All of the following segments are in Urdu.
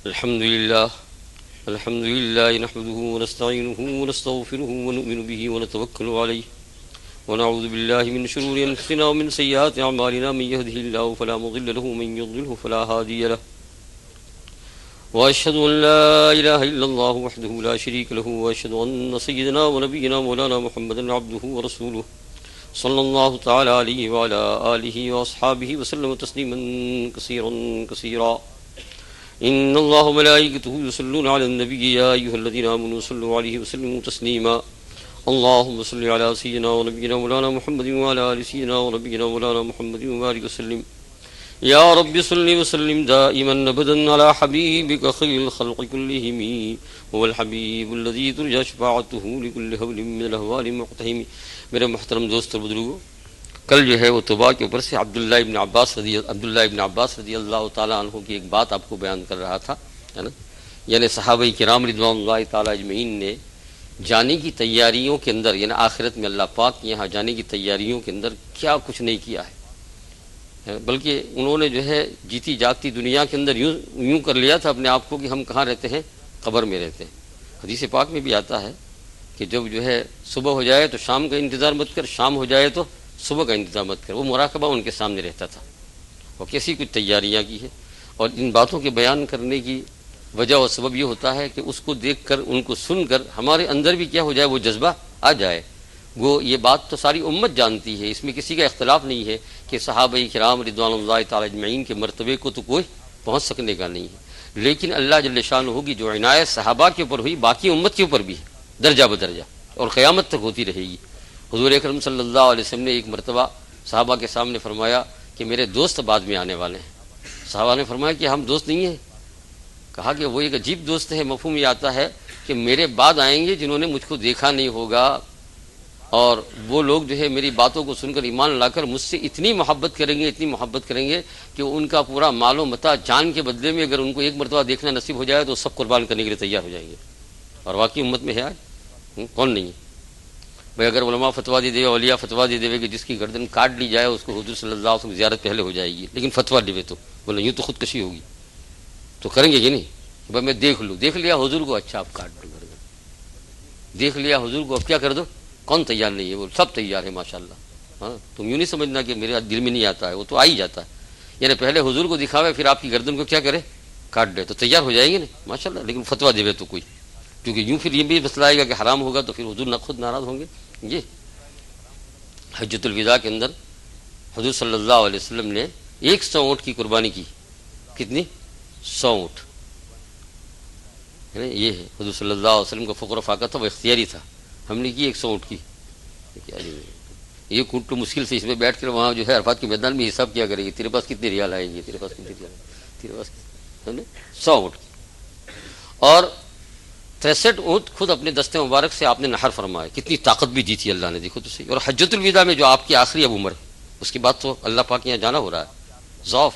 الحمد لله الحمد لله نحمده ونستعينه ونستغفره ونؤمن به ونتوكل عليه ونعوذ بالله من شرور أنفسنا ومن سيئات أعمالنا من يهده الله فلا مضل له ومن يضلله فلا هادي له وأشهد أن لا إله إلا الله وحده لا شريك له وأشهد أن سيدنا ونبينا مولانا محمدا عبده ورسوله صلى الله تعالى عليه وعلى آله وأصحابه وسلم تسليما كثيرا كثيرا إن الله وملائكته يصلون على النبي يا أيها الذين آمنوا صلوا عليه وسلموا تسليما اللهم صل على سيدنا ونبينا مولانا محمد وعلى آل سيدنا ونبينا مولانا محمد وبارك وسلم يا رب صل وسلم دائما أبدا على حبيبك خير الخلق كلهم هو الحبيب الذي ترجى شفاعته لكل هول من الأهوال مقتحم. میرے محترم دوست اور بزرگوں، کل جو ہے وہ طباء کے اوپر سے عبداللہ ابن عباس رضی اللہ تعالیٰ عنہ کی ایک بات آپ کو بیان کر رہا تھا، ہے نا؟ یعنی صحابہ کرام رضوان اللہ تعالیٰ اجمعین نے جانے کی تیاریوں کے اندر، یعنی آخرت میں اللہ پاک یہاں جانے کی تیاریوں کے اندر کیا کچھ نہیں کیا ہے، بلکہ انہوں نے جو ہے جیتی جاگتی دنیا کے اندر یوں کر لیا تھا اپنے آپ کو کہ ہم کہاں رہتے ہیں؟ قبر میں رہتے ہیں. حدیث پاک میں بھی آتا ہے کہ جب جو ہے صبح ہو جائے تو شام کا انتظار مت کر، شام ہو جائے تو صبح کا انتظار مت کر. وہ مراقبہ ان کے سامنے رہتا تھا، وہ کیسی کچھ تیاریاں کی ہے. اور ان باتوں کے بیان کرنے کی وجہ اور سبب یہ ہوتا ہے کہ اس کو دیکھ کر، ان کو سن کر ہمارے اندر بھی کیا ہو جائے، وہ جذبہ آ جائے. وہ یہ بات تو ساری امت جانتی ہے، اس میں کسی کا اختلاف نہیں ہے کہ صحابہ کرام رضوان اللہ تعالی اجمعین کے مرتبے کو تو کوئی پہنچ سکنے کا نہیں ہے. لیکن اللہ جل شانہ کی جو عنایت صحابہ کے اوپر ہوئی، باقی امت کے اوپر بھی ہے، درجہ بدرجہ، اور قیامت تک ہوتی رہے گی. حضور اکرم صلی اللہ علیہ وسلم نے ایک مرتبہ صحابہ کے سامنے فرمایا کہ میرے دوست بعد میں آنے والے ہیں. صحابہ نے فرمایا کہ ہم دوست نہیں ہیں. کہا کہ وہ ایک عجیب دوست ہے، مفہوم یہ آتا ہے کہ میرے بعد آئیں گے جنہوں نے مجھ کو دیکھا نہیں ہوگا، اور وہ لوگ جو ہے میری باتوں کو سن کر ایمان لا کر مجھ سے اتنی محبت کریں گے کہ ان کا پورا مال و متاع جان کے بدلے میں اگر ان کو ایک مرتبہ دیکھنا نصیب ہو جائے تو سب قربان کرنے کے لیے تیار ہو جائیں گے. اور واقعی امت میں ہے آج کون نہیں ہے بھائی؟ اگر علماء فتویٰ دے دے، اولیاء فتویٰ دے دے کہ جس کی گردن کاٹ لی جائے اس کو حضور صلی اللہ علیہ وسلم زیارت پہلے ہو جائے گی، لیکن فتویٰ دے تو بولے یوں تو خودکشی ہوگی، تو کریں گے کہ نہیں؟ بھائی میں دیکھ لیا حضور کو، اچھا آپ کاٹ دو گردن. دیکھ لیا حضور کو، اب کیا کر دو؟ کون تیار نہیں ہے؟ وہ سب تیار ہے ماشاءاللہ. ہاں، تم یوں نہیں سمجھنا کہ میرے دل میں نہیں آتا ہے، وہ تو آ ہی جاتا ہے. یعنی پہلے حضور کو دکھاوے، پھر آپ کی گردن کو کیا کرے؟ کاٹ دے، تو تیار ہو جائیں گے نا ماشاءاللہ. لیکن فتویٰ دے تو کوئی، کیونکہ یوں پھر یہ بھی مسئلہ آئے گا کہ حرام ہوگا تو پھر حضور نہ خود ناراض ہوں گے. یہ حجۃ الوداع کے اندر حضور صلی اللہ علیہ وسلم نے 100 اونٹ کی قربانی کی. کتنی؟ 100 اونٹ. یہ ہے حضور صلی اللہ علیہ وسلم کا فقر و فاقہ تھا، وہ اختیاری تھا. ہم نے کی 100 اونٹ کی. یہ اونٹ تو مشکل سے اس میں بیٹھ کر وہاں جو ہے عرفات کے میدان میں حساب کیا کرے گی، تیرے پاس کتنے ریال آئیں گے، تیرے پاس کتنے ریال آئیں گے، تیرے پاس 100 اونٹ. اور 63 اونٹ خود اپنے دستے مبارک سے آپ نے نحر فرمائے. کتنی طاقت بھی دی تھی اللہ نے، دیکھو تو صحیح. اور حجۃ الوداع میں جو آپ کی آخری اب عمر ہے، اس کے بعد تو اللہ پاک یہاں جانا ہو رہا ہے. ضعف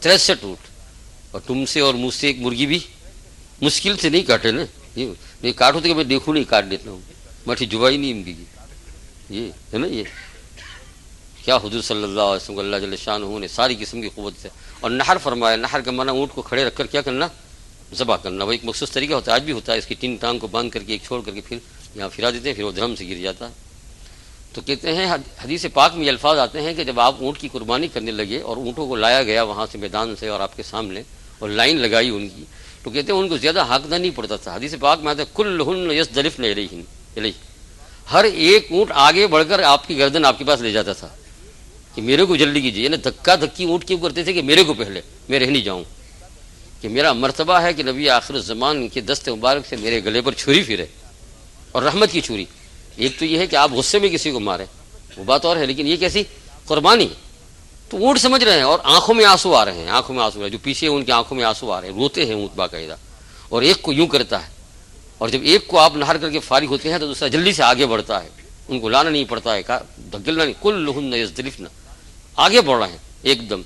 63 اونٹ، اور تم سے اور مجھ سے ایک مرغی بھی مشکل سے نہیں کاٹے نا. یہ کاٹو تو کہ میں دیکھوں نہیں، کاٹ دیتا ہوں، مٹھی جبائی نہیں امگی. یہ ہے نا، یہ کیا حضور صلی اللہ علیہ وسلم اللہ جل شانہ نے ساری قسم کی قوت سے. اور نحر فرمایا. نحر کا معنی اونٹ کو کھڑے رکھ کر کیا کرنا؟ ذبح کرنا. وہ ایک مخصوص طریقہ ہوتا ہے، آج بھی ہوتا ہے. اس کی 3 ٹانگ کو باندھ کر کے ایک چھوڑ کر کے پھر یہاں پھرا دیتے ہیں، پھر وہ دھرم سے گر جاتا ہے. تو کہتے ہیں حدیث پاک میں یہ الفاظ آتے ہیں کہ جب آپ اونٹ کی قربانی کرنے لگے اور اونٹوں کو لایا گیا وہاں سے میدان سے اور آپ کے سامنے اور لائن لگائی ان کی، تو کہتے ہیں ان کو زیادہ ہانکنا نہیں پڑتا تھا. حدیث پاک میں آتا ہے کلہن یصدلفن الیہ، ہر ایک اونٹ آگے بڑھ کر آپ کی گردن آپ کے پاس لے جاتا تھا کہ میرے کو جلدی کیجیے. یعنی دھکا دھکی اونٹ کیوں کرتے تھے کہ میرے کو پہلے، میں رہ نہیں جاؤں، کہ میرا مرتبہ ہے کہ نبی آخر الزمان کے دست مبارک سے میرے گلے پر چھری پھرے، اور رحمت کی چھری. ایک تو یہ ہے کہ آپ غصے میں کسی کو مارے، وہ بات اور ہے، لیکن یہ کیسی قربانی. تو اونٹ سمجھ رہے ہیں اور آنکھوں میں آنسو آ رہے ہیں، آنکھوں میں آنسو آ رہے ہیں، جو پیچھے ان کی آنکھوں میں آنسو آ رہے ہیں، روتے ہیں اونٹ باقاعدہ. اور ایک کو یوں کرتا ہے، اور جب ایک کو آپ نہر کر کے فارغ ہوتے ہیں تو دوسرا جلدی سے آگے بڑھتا ہے. ان کو لانا نہیں پڑتا ہے، دھکیلنا نہیں. کلہن یصدلفن، آگے بڑھ رہے ہیں ایک دم.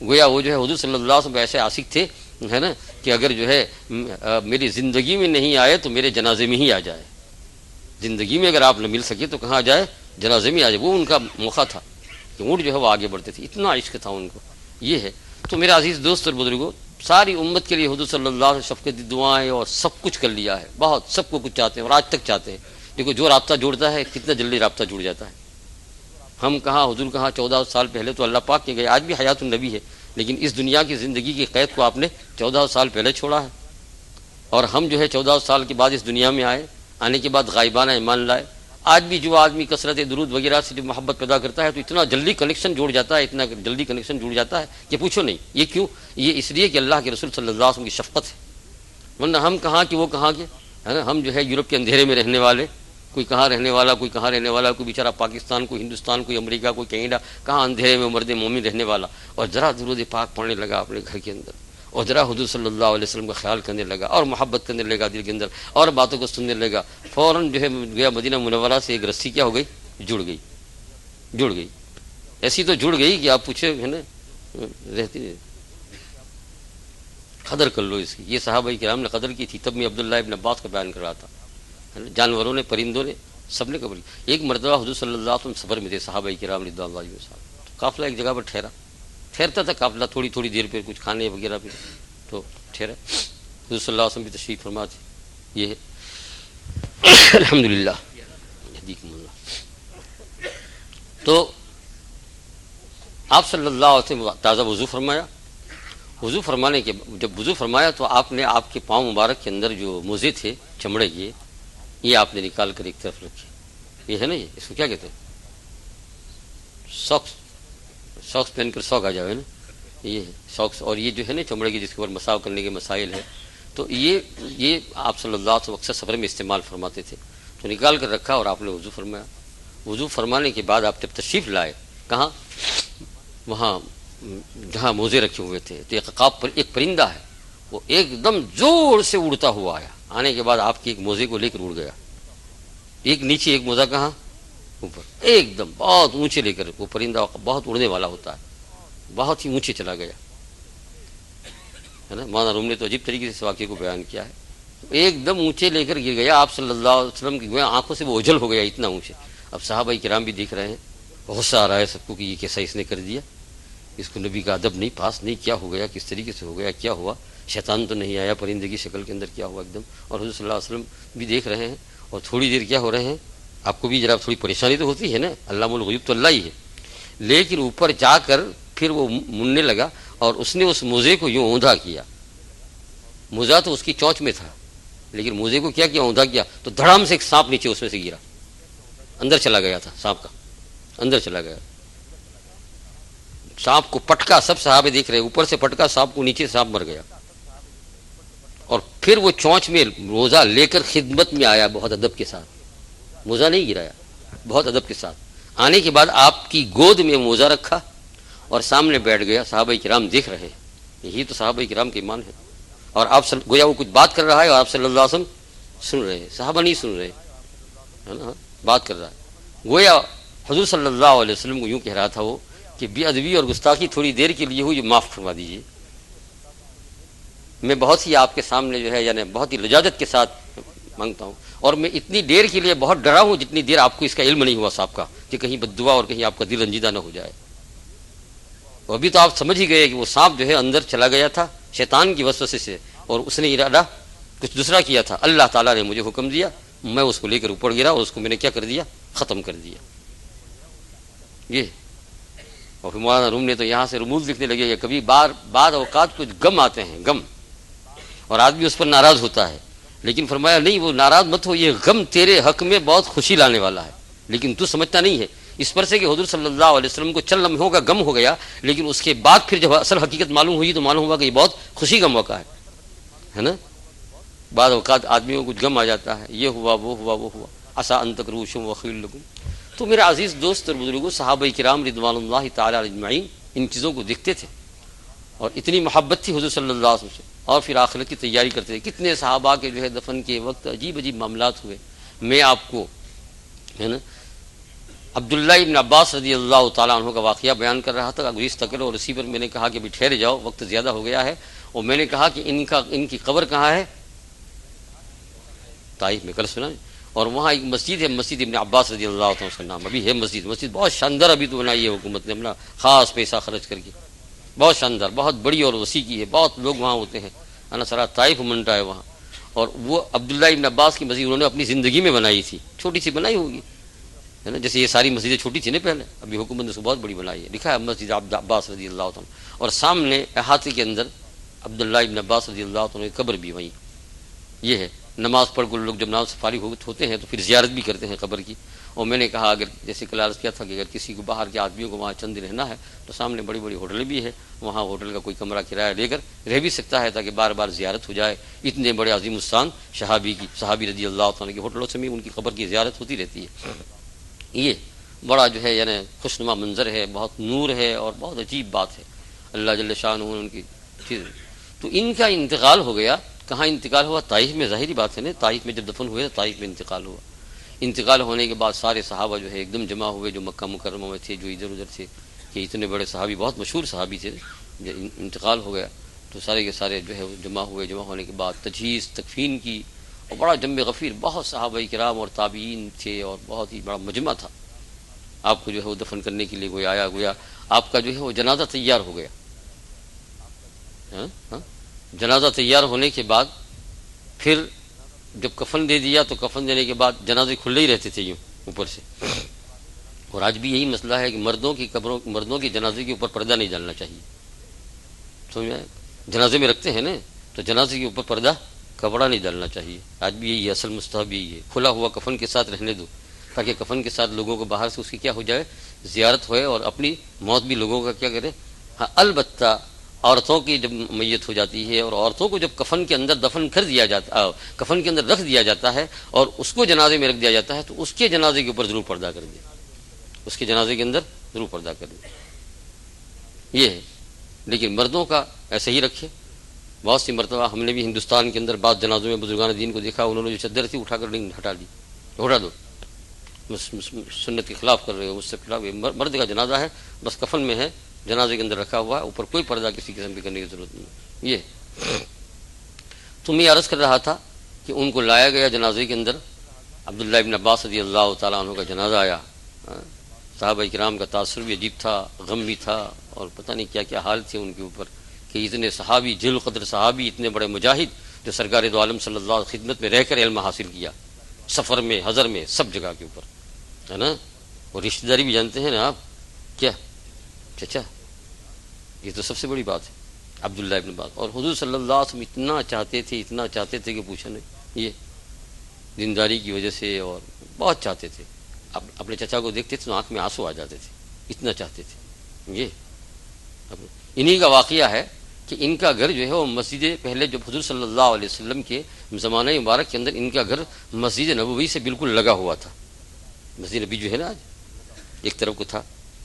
گویا وہ جو ہے حضور صلی اللہ علیہ وسلم ایسے عاشق تھے، ہے نا، کہ اگر جو ہے میری زندگی میں نہیں آئے تو میرے جنازے میں ہی آ جائے. زندگی میں اگر آپ نہ مل سکے تو کہاں آ جائے؟ جنازے میں آ جائے. وہ ان کا موقع تھا کہ اونٹ جو ہے وہ آگے بڑھتے تھے، اتنا عشق تھا ان کو. یہ ہے. تو میرے عزیز دوست اور بزرگوں، ساری امت کے لیے حضور صلی اللہ علیہ وسلم شفقتی دعائیں اور سب کچھ کر لیا ہے، بہت سب کو کچھ چاہتے ہیں اور آج تک چاہتے ہیں. دیکھو جو رابطہ جوڑتا ہے کتنا جلدی رابطہ جڑ جاتا ہے. ہم کہاں، حضور کہاں 14 سال پہلے تو اللہ پاک کے گئے، آج بھی حیات النبی ہے، لیکن اس دنیا کی زندگی کی قید کو آپ نے 14 سال پہلے چھوڑا ہے. اور ہم جو ہے 14 سال کے بعد اس دنیا میں آئے، آنے کے بعد غائبانہ ایمان لائے. آج بھی جو آدمی کثرت درود وغیرہ سے جو محبت پیدا کرتا ہے تو اتنا جلدی کنیکشن جوڑ جاتا ہے، اتنا جلدی کنیکشن جڑ جاتا ہے کہ پوچھو نہیں. یہ کیوں؟ یہ اس لیے کہ اللہ کے رسول صلی اللہ علیہ وسلم کی شفقت ہے. ورنہ ہم کہاں کہ وہ کہاں کے، ہے نا. ہم جو ہے یورپ کے اندھیرے میں رہنے والے، کوئی کہاں رہنے والا، کوئی کہاں رہنے والا، کوئی بیچارہ پاکستان، کوئی ہندوستان، کوئی امریکہ، کوئی کینیڈا، کہاں اندھیرے میں مرد مومن رہنے والا. اور ذرا درود پاک پڑھنے لگا اپنے گھر کے اندر، اور ذرا حضور صلی اللہ علیہ وسلم کا خیال کرنے لگا اور محبت کرنے لگا دل کے اندر اور باتوں کو سننے لگا، فوراً جو ہے گیا مدینہ منورہ سے ایک رسی کیا ہو گئی، جڑ گئی. ایسی تو جڑ گئی کہ آپ پوچھے، ہے نا، رہتی نہیں. قدر کر لو اس کی. یہ صحابہ کرام نے قدر کی تھی. تب میں عبداللہ ابن عباس کا بیان کر رہا تھا. جانوروں نے، پرندوں نے، سب نے قبول کی. ایک مرتبہ حضور صلی اللہ علیہ وسلم سفر میں تھے، صحابہ کرام رضوان اللہ علیہم صاحب. قافلہ ایک جگہ پر ٹھہرتا تھا قافلہ، تھوڑی دیر پہ کچھ کھانے وغیرہ پہ تو ٹھہرا. حضور صلی اللہ علیہ وسلم بھی تشریف فرما تھے. یہ ہے الحمدللہ یہدیکم اللہ. تو آپ صلی اللہ علیہ وسلم تازہ وضو فرمایا. وضو فرمانے کے جب وضو فرمایا تو آپ نے آپ کے پاؤں مبارک کے اندر جو موزے تھے چمڑے کے، یہ آپ نے نکال کر ایک طرف رکھے. یہ ہے نا، یہ اس کو کیا کہتے ہیں، ساکس پہن کر سوک آ جاؤ، ہے نا، یہ ساکس. اور یہ جو ہے نا چمڑے کی جس کے اوپر مساو کرنے کے مسائل ہیں، تو یہ آپ صلی اللہ علیہ وسلم اکثر سفر میں استعمال فرماتے تھے. تو نکال کر رکھا اور آپ نے وضو فرمایا. وضو فرمانے کے بعد آپ جب تشریف لائے کہاں، وہاں جہاں موزے رکھے ہوئے تھے، تو ایک عقاب پر ایک پرندہ ہے، وہ ایک دم زور سے اڑتا ہوا آیا. آنے کے بعد آپ کے ایک موزے کو لے کر اڑ گیا. ایک نیچے، ایک موزہ کہاں، اوپر، ایک دم بہت اونچے لے کر. وہ پرندہ بہت اڑنے والا ہوتا ہے، بہت ہی اونچے چلا گیا، ہے نا. مولانا روم نے تو عجیب طریقے سے اس واقعے کو بیان کیا ہے. ایک دم اونچے لے کر گر گیا. آپ صلی اللہ علیہ وسلم کی آنکھوں سے وہ اوجھل ہو گیا، اتنا اونچے. اب صحابہ کرام بھی دیکھ رہے ہیں، غصہ آ رہا ہے سب کو کہ یہ کیسا اس نے کر دیا، اس کو نبی کا ادب نہیں، پاس نہیں، کیا ہو گیا، کس طریقے سے ہو گیا، کیا ہوا، شیطان تو نہیں آیا پرندے کی شکل کے اندر، کیا ہوا ایک دم. اور حضور صلی اللہ علیہ وسلم بھی دیکھ رہے ہیں. اور تھوڑی دیر کیا ہو رہے ہیں، آپ کو بھی ذرا تھوڑی پریشانی تو ہوتی ہے نا، علام الغیوب تو اللہ ہی ہے. لیکن اوپر جا کر پھر وہ مننے لگا اور اس نے اس موزے کو یوں اوندا کیا. موزہ تو اس کی چونچ میں تھا، لیکن موزے کو کیا کیا، اوندا کیا، تو دھڑام سے ایک سانپ نیچے اس میں سے گرا، اندر چلا گیا تھا. سانپ کا اندر چلا گیا، سانپ کو پٹکا. سب صحابے دیکھ رہے، اوپر سے پٹکا سانپ کو، نیچے سانپ مر گیا. اور پھر وہ چونچ میں موزہ لے کر خدمت میں آیا بہت ادب کے ساتھ. موزہ نہیں گرایا، بہت ادب کے ساتھ. آنے کے بعد آپ کی گود میں موزہ رکھا اور سامنے بیٹھ گیا. صحابہ کرام دیکھ رہے ہیں. یہی تو صحابہ کرام کے ایمان ہے. اور آپ گویا وہ کچھ بات کر رہا ہے اور آپ صلی اللہ علیہ وسلم سن رہے ہیں. صحابہ نہیں سن رہے، ہے نا، بات کر رہا ہے. گویا حضور صلی اللہ علیہ وسلم کو یوں کہہ رہا تھا وہ کہ بے ادبی اور گستاخی تھوڑی دیر کے لیے ہوئی، یہ معاف فرما دیجیے. میں بہت ہی آپ کے سامنے جو ہے یعنی بہت ہی لجاجت کے ساتھ مانگتا ہوں. اور میں اتنی دیر کے لیے بہت ڈرا ہوں جتنی دیر آپ کو اس کا علم نہیں ہوا صاحب کا، کہ کہیں بد دعا اور کہیں آپ کا دل رنجیدہ نہ ہو جائے. اور ابھی تو آپ سمجھ ہی گئے کہ وہ سانپ جو ہے اندر چلا گیا تھا شیطان کی وسوسے سے، اور اس نے ارادہ کچھ دوسرا کیا تھا. اللہ تعالیٰ نے مجھے حکم دیا، میں اس کو لے کر اوپر گرا اور اس کو میں نے کیا کر دیا، ختم کر دیا. یہ اور پھر مولانا روم نے تو یہاں سے رموز لکھنے لگے کہ کبھی بعض اوقات کچھ غم آتے ہیں، غم، اور آدمی اس پر ناراض ہوتا ہے. لیکن فرمایا نہیں، وہ ناراض مت ہو، یہ غم تیرے حق میں بہت خوشی لانے والا ہے، لیکن تو سمجھتا نہیں ہے. اس پر سے کہ حضور صلی اللہ علیہ وسلم کو چند لمحوں کا غم ہو گیا، لیکن اس کے بعد پھر جب اصل حقیقت معلوم ہوئی تو معلوم ہوا کہ یہ بہت خوشی کا موقع ہے نا. بعض اوقات آدمیوں کو کچھ غم آ جاتا ہے، یہ ہوا، وہ ہوا، وہ ہوا. عسیٰ ان تکرہوا شیئا وهو خیر لکم. تو میرے عزیز دوست اور بزرگوں، صحابہ کرام رضوان اللہ تعالی اجمعین ان چیزوں کو دیکھتے تھے اور اتنی محبت تھی حضور صلی اللہ علیہ وسلم سے، اور پھر آخرت کی تیاری کرتے تھے. کتنے صحابہ کے جو ہے دفن کے وقت عجیب عجیب معاملات ہوئے. میں آپ کو ہے نا عبداللہ ابن عباس رضی اللہ تعالیٰ عنہ کا واقعہ بیان کر رہا تھا گریز تک، اور اسی پر میں نے کہا کہ ابھی ٹھہر جاؤ، وقت زیادہ ہو گیا ہے. اور میں نے کہا کہ ان کی قبر کہاں ہے، طائف میں، کل سنا ہے. اور وہاں ایک مسجد ہے، مسجد ابن عباس رضی اللہ عنہ اس کا نام ابھی ہے. مسجد بہت شاندار ابھی تو بنائی ہے حکومت نے اپنا خاص پیسہ خرچ کر کے. بہت شاندار، بہت بڑی اور وسیع کی ہے، بہت لوگ وہاں ہوتے ہیں، انا سارا طائف منٹا ہے وہاں. اور وہ عبداللہ ابن عباس کی مسجد انہوں نے اپنی زندگی میں بنائی تھی، چھوٹی سی بنائی ہوگی ہے نا، جیسے یہ ساری مسجدیں چھوٹی تھی نا پہلے، ابھی حکومت نے اس کو بہت بڑی بنائی ہے، لکھا ہے مسجد عبد عباس رضی اللہ عنہ. اور سامنے احاطے کے اندر عبداللہ ابن عباس رضی اللہ عنہ کی قبر بھی وہیں. یہ ہے نماز پڑھ کر لوگ جب نماز سے فارغ ہوتے ہیں تو پھر زیارت بھی کرتے ہیں قبر کی. اور میں نے کہا اگر جیسے کل عرض کیا تھا کہ اگر کسی کو باہر کے آدمیوں کو وہاں چند رہنا ہے تو سامنے بڑی بڑی ہوٹلیں بھی ہے، وہاں ہوٹل کا کوئی کمرہ کرایہ لے کر رہ بھی سکتا ہے تاکہ بار بار زیارت ہو جائے. اتنے بڑے عظیم الشان صحابی رضی اللہ عنہ کے ہوٹلوں سے بھی ان کی قبر کی زیارت ہوتی رہتی ہے. یہ بڑا جو ہے یعنی خوشنما منظر ہے، بہت نور ہے اور بہت عجیب بات ہے. اللہ جل شانہ ان کی چیز. تو ان کا انتقال ہو گیا. کہاں انتقال ہوا؟ طائف میں. ظاہری بات ہے نا، طائف میں جب دفن ہوئے تو طائف میں انتقال ہوا. انتقال ہونے کے بعد سارے صحابہ جو ہے ایک دم جمع ہوئے، جو مکہ مکرمہ میں تھے، جو ادھر ادھر تھے، کہ اتنے بڑے صحابی، بہت مشہور صحابی تھے. جب انتقال ہو گیا تو سارے کے سارے جو ہے جمع ہوئے. جمع ہونے کے بعد تجہیز تکفین کی اور بڑا جم غفیر، بہت صحابہ کرام اور تابعین تھے اور بہت ہی بڑا مجمع تھا. آپ کو جو ہے وہ دفن کرنے کے لیے کوئی آیا گویا آپ کا جو ہے وہ جنازہ تیار ہو گیا. جنازہ تیار ہونے کے بعد پھر جب کفن دے دیا تو کفن دینے کے بعد جنازے کھلے ہی رہتے تھے یوں اوپر سے. اور آج بھی یہی مسئلہ ہے کہ مردوں کی قبروں، مردوں کی جنازے کے اوپر پردہ نہیں ڈالنا چاہیے. سمجھا؟ جنازے میں رکھتے ہیں نا تو جنازے کے اوپر پردہ کپڑا نہیں ڈالنا چاہیے. آج بھی یہی اصل مستحب یہی ہے. کھلا ہوا کفن کے ساتھ رہنے دو تاکہ کفن کے ساتھ لوگوں کو باہر سے اس کی کیا ہو جائے، زیارت ہوئے اور اپنی موت بھی لوگوں کا کیا کرے. ہاں البتہ عورتوں کی جب میت ہو جاتی ہے اور عورتوں کو جب کفن کے اندر دفن کر دیا جاتا، کفن کے اندر رکھ دیا جاتا ہے اور اس کو جنازے میں رکھ دیا جاتا ہے تو اس کے جنازے کے اوپر ضرور پردہ کر دیں، اس کے جنازے کے اندر ضرور پردہ کر دیں. یہ ہے. لیکن مردوں کا ایسے ہی رکھے. بہت سی مرتبہ ہم نے بھی ہندوستان کے اندر بعض جنازوں میں بزرگان دین کو دیکھا، انہوں نے جو چادر تھی اٹھا کر نہیں ہٹا دی، اٹھا دو، سنت کے خلاف کر رہے ہو، مجھ سے خلاف. مرد کا جنازہ ہے بس کفن میں ہے، جنازے کے اندر رکھا ہوا ہے، اوپر کوئی پردہ کسی قسم کی کرنے کی ضرورت نہیں. یہ تو میں عرض کر رہا تھا کہ ان کو لایا گیا جنازے کے اندر. عبداللہ ابن عباس رضی اللہ تعالیٰ عنہ کا جنازہ آیا. صحابہ کرام کا تاثر بھی عجیب تھا، غم بھی تھا اور پتہ نہیں کیا کیا حال تھے ان کے اوپر کہ اتنے صحابی، جل قدر صحابی، اتنے بڑے مجاہد جو سرکار دو عالم صلی اللہ علیہ وسلم خدمت میں رہ کر علم حاصل کیا، سفر میں، حضر میں، سب جگہ کے اوپر ہے نا. اور رشتہ داری بھی جانتے ہیں نا آپ کیا چچا، یہ تو سب سے بڑی بات ہے. عبداللہ ابن عباس اور حضور صلی اللہ علیہ وسلم اتنا چاہتے تھے کہ پوچھا نہیں. یہ دینداری کی وجہ سے اور بہت چاہتے تھے. اپنے چچا کو دیکھتے تھے تو آنکھ میں آنسو آ جاتے تھے، اتنا چاہتے تھے. یہ انہی کا واقعہ ہے کہ ان کا گھر جو ہے وہ مسجد، پہلے جب حضور صلی اللہ علیہ وسلم کے زمانہ مبارک کے اندر ان کا گھر مسجد نبوی سے بالکل لگا ہوا تھا. مسجد نبی جو ہے نا آج ایک طرف کو تھا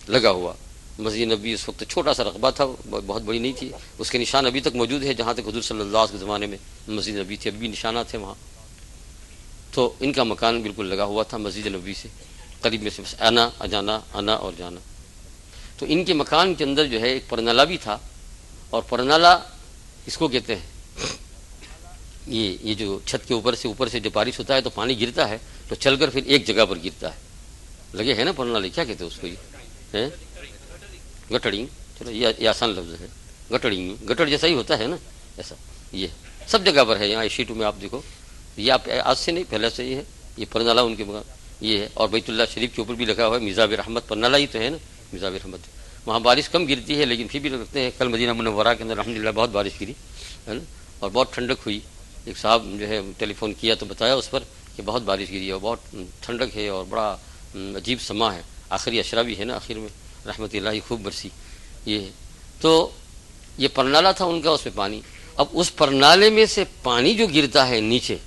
لگا ہوا. مسجد نبی اس وقت چھوٹا سا رقبہ تھا، بہت بڑی نہیں تھی. اس کے نشان ابھی تک موجود ہے جہاں تک حضور صلی اللہ علیہ وسلم کے زمانے میں مسجد نبی تھی، ابھی بھی نشانات ہیں وہاں. تو ان کا مکان بالکل لگا ہوا تھا مسجد نبی سے، قریب میں سے بس آنا جانا، آنا اور جانا. تو ان کے مکان کے اندر جو ہے ایک پرنالہ بھی تھا. اور پرنالہ اس کو کہتے ہیں یہ جو چھت کے اوپر سے جو بارش ہوتا ہے تو پانی گرتا ہے تو چل کر پھر ایک جگہ پر گرتا ہے. لگے ہے نا پرنالے، کیا کہتے ہیں اس کو، یہ گٹڑی. چلو یہ آسان لفظ ہے، گٹڑی. گٹڑ جیسا ہی ہوتا ہے نا ایسا. یہ سب جگہ پر ہے. یہاں شیٹوں میں آپ دیکھو، یہ آپ آج سے نہیں پہلے سے ہی ہے. یہ پرنالہ ان کے مکان یہ ہے. اور بیت اللہ شریف کے اوپر بھی لگا ہوا ہے میزاب رحمت. پرنالہ ہی تو ہے نا میزاب رحمت. وہاں بارش کم گرتی ہے لیکن پھر بھی رکھتے ہیں. کل مدینہ منورہ کے اندر الحمدللہ بہت بارش گری ہے نا اور بہت ٹھنڈک ہوئی. ایک صاحب جو ہے ٹیلی فون کیا تو بتایا اس پر کہ بہت بارش گری ہے اور بہت ٹھنڈک ہے اور بڑا عجیب سما ہے. آخری اشرا بھی ہے نا آخر میں، رحمت اللہ خوب برسی. یہ ہے. تو یہ پرنالہ تھا ان کا، اس میں پانی. اب اس پرنالے میں سے پانی جو گرتا ہے نیچے،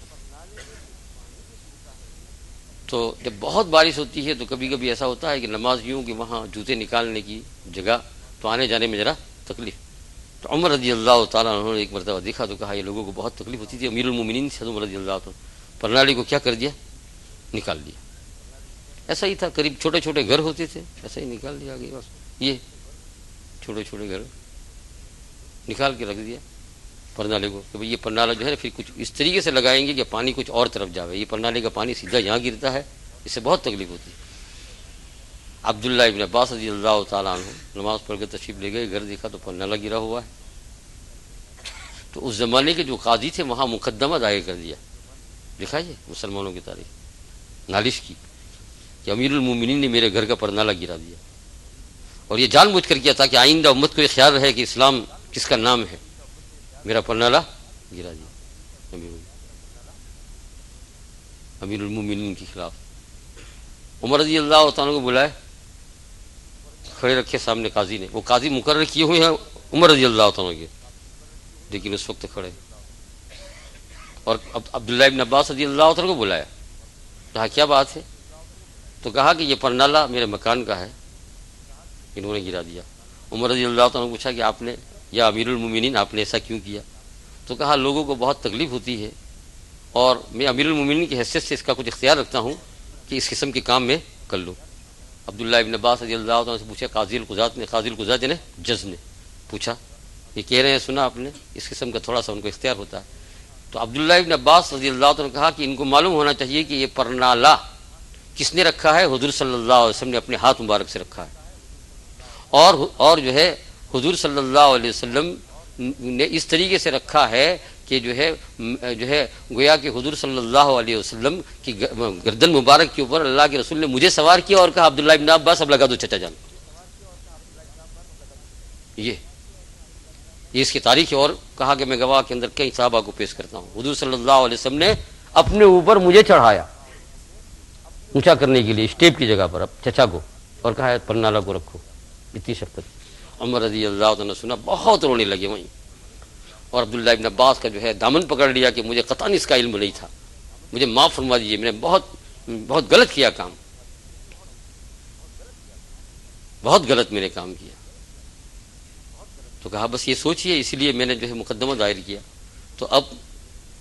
تو جب بہت بارش ہوتی ہے تو کبھی کبھی ایسا ہوتا ہے کہ نماز یوں کہ وہاں جوتے نکالنے کی جگہ تو آنے جانے میں ذرا تکلیف. تو عمر رضی اللہ تعالیٰ عنہ نے ایک مرتبہ دیکھا تو کہا یہ لوگوں کو بہت تکلیف ہوتی تھی. امیر المومنین سے عمر رضی اللہ تعالیٰ پرنالے کو کیا کر دیا، نکال دیا. ایسا ہی تھا، قریب چھوٹے چھوٹے گھر ہوتے تھے، ایسا ہی نکال دیا آگے. بس یہ چھوٹے چھوٹے گھر نکال کے رکھ دیا پرنالے کو کہ بھئی یہ پرنالہ جو ہے پھر کچھ اس طریقے سے لگائیں گے کہ پانی کچھ اور طرف جاوے. یہ پرنالے کا پانی سیدھا یہاں گرتا ہے، اس سے بہت تکلیف ہوتی ہے. عبداللہ ابن عباس رضی اللہ تعالیٰ عنہ نماز پڑھ کے تشریف لے گئے، گھر دیکھا تو پرنالہ گرا ہوا ہے۔ تو اس زمانے کے جو قاضی تھے وہاں مقدمہ دائر کر دیا، دکھائیے مسلمانوں کی تاریخ، نالش کی کہ امیر المومنین نے میرے گھر کا پرنالہ گرا دیا، اور یہ جان بوجھ کر کیا تھا کہ آئندہ امت کو یہ خیال رہے کہ اسلام کس کا نام ہے، میرا پرنالہ گرا دیا امیر المومنین کے خلاف۔ عمر رضی اللہ تعالیٰ کو بلائے، کھڑے رکھے سامنے قاضی نے، وہ قاضی مقرر کیے ہوئے ہیں عمر رضی اللہ تعالیٰ کے، لیکن اس وقت کھڑے، اور عبداللہ ابن عباس رضی اللہ تعالیٰ کو بلایا، کہا کیا بات ہے؟ تو کہا کہ یہ پرنالہ میرے مکان کا ہے، انہوں نے گرا دیا۔ عمر رضی اللہ تعالیٰ نے پوچھا کہ آپ نے، یا امیر المومنین آپ نے ایسا کیوں کیا؟ تو کہا لوگوں کو بہت تکلیف ہوتی ہے، اور میں امیر المومنین کی حیثیت سے اس کا کچھ اختیار رکھتا ہوں کہ اس قسم کے کام میں کر لوں۔ عبداللہ ابن عباس رضی اللہ تعالیٰ سے پوچھا قاضی القضات نے، جج نے پوچھا، یہ کہہ رہے ہیں سنا آپ نے، اس قسم کا تھوڑا سا ان کو اختیار ہوتا ہے۔ تو عبداللہ ابن عباس رضی اللہ تعالیٰ نے کہا کہ ان کو معلوم ہونا چاہیے کہ یہ پرنالہ کس نے رکھا ہے؟ حضور صلی اللہ علیہ وسلم نے اپنے ہاتھ مبارک سے رکھا ہے، اور جو ہے حضور صلی اللہ علیہ وسلم نے اس طریقے سے رکھا ہے کہ جو ہے گویا کہ حضور صلی اللہ علیہ وسلم کی گردن مبارک کے اوپر اللہ کے رسول نے مجھے سوار کیا اور کہا عبداللہ ابن عباس اب لگا دو چچا جان۔ یہ اس کی تاریخ ہے، اور کہا کہ میں گواہ کے اندر کئی صحابہ کو پیش کرتا ہوں، حضور صلی اللہ علیہ وسلم نے اپنے اوپر مجھے چڑھایا اونچا کرنے کے لیے اسٹیپ کی جگہ پر اب چچا کو، اور کہا ہے پرنالہ کو رکھو، اتنی شفقت۔ عمر رضی اللہ عنہ نے سنا، بہت رونے لگے وہیں، اور عبداللہ ابن عباس کا جو ہے دامن پکڑ لیا کہ مجھے قطعاً اس کا علم نہیں تھا، مجھے معاف فرما دیجیے، میں نے بہت غلط کیا کام، بہت غلط میں نے کام کیا۔ تو کہا بس یہ سوچئے، اسی لیے میں نے جو ہے مقدمہ دائر کیا۔ تو اب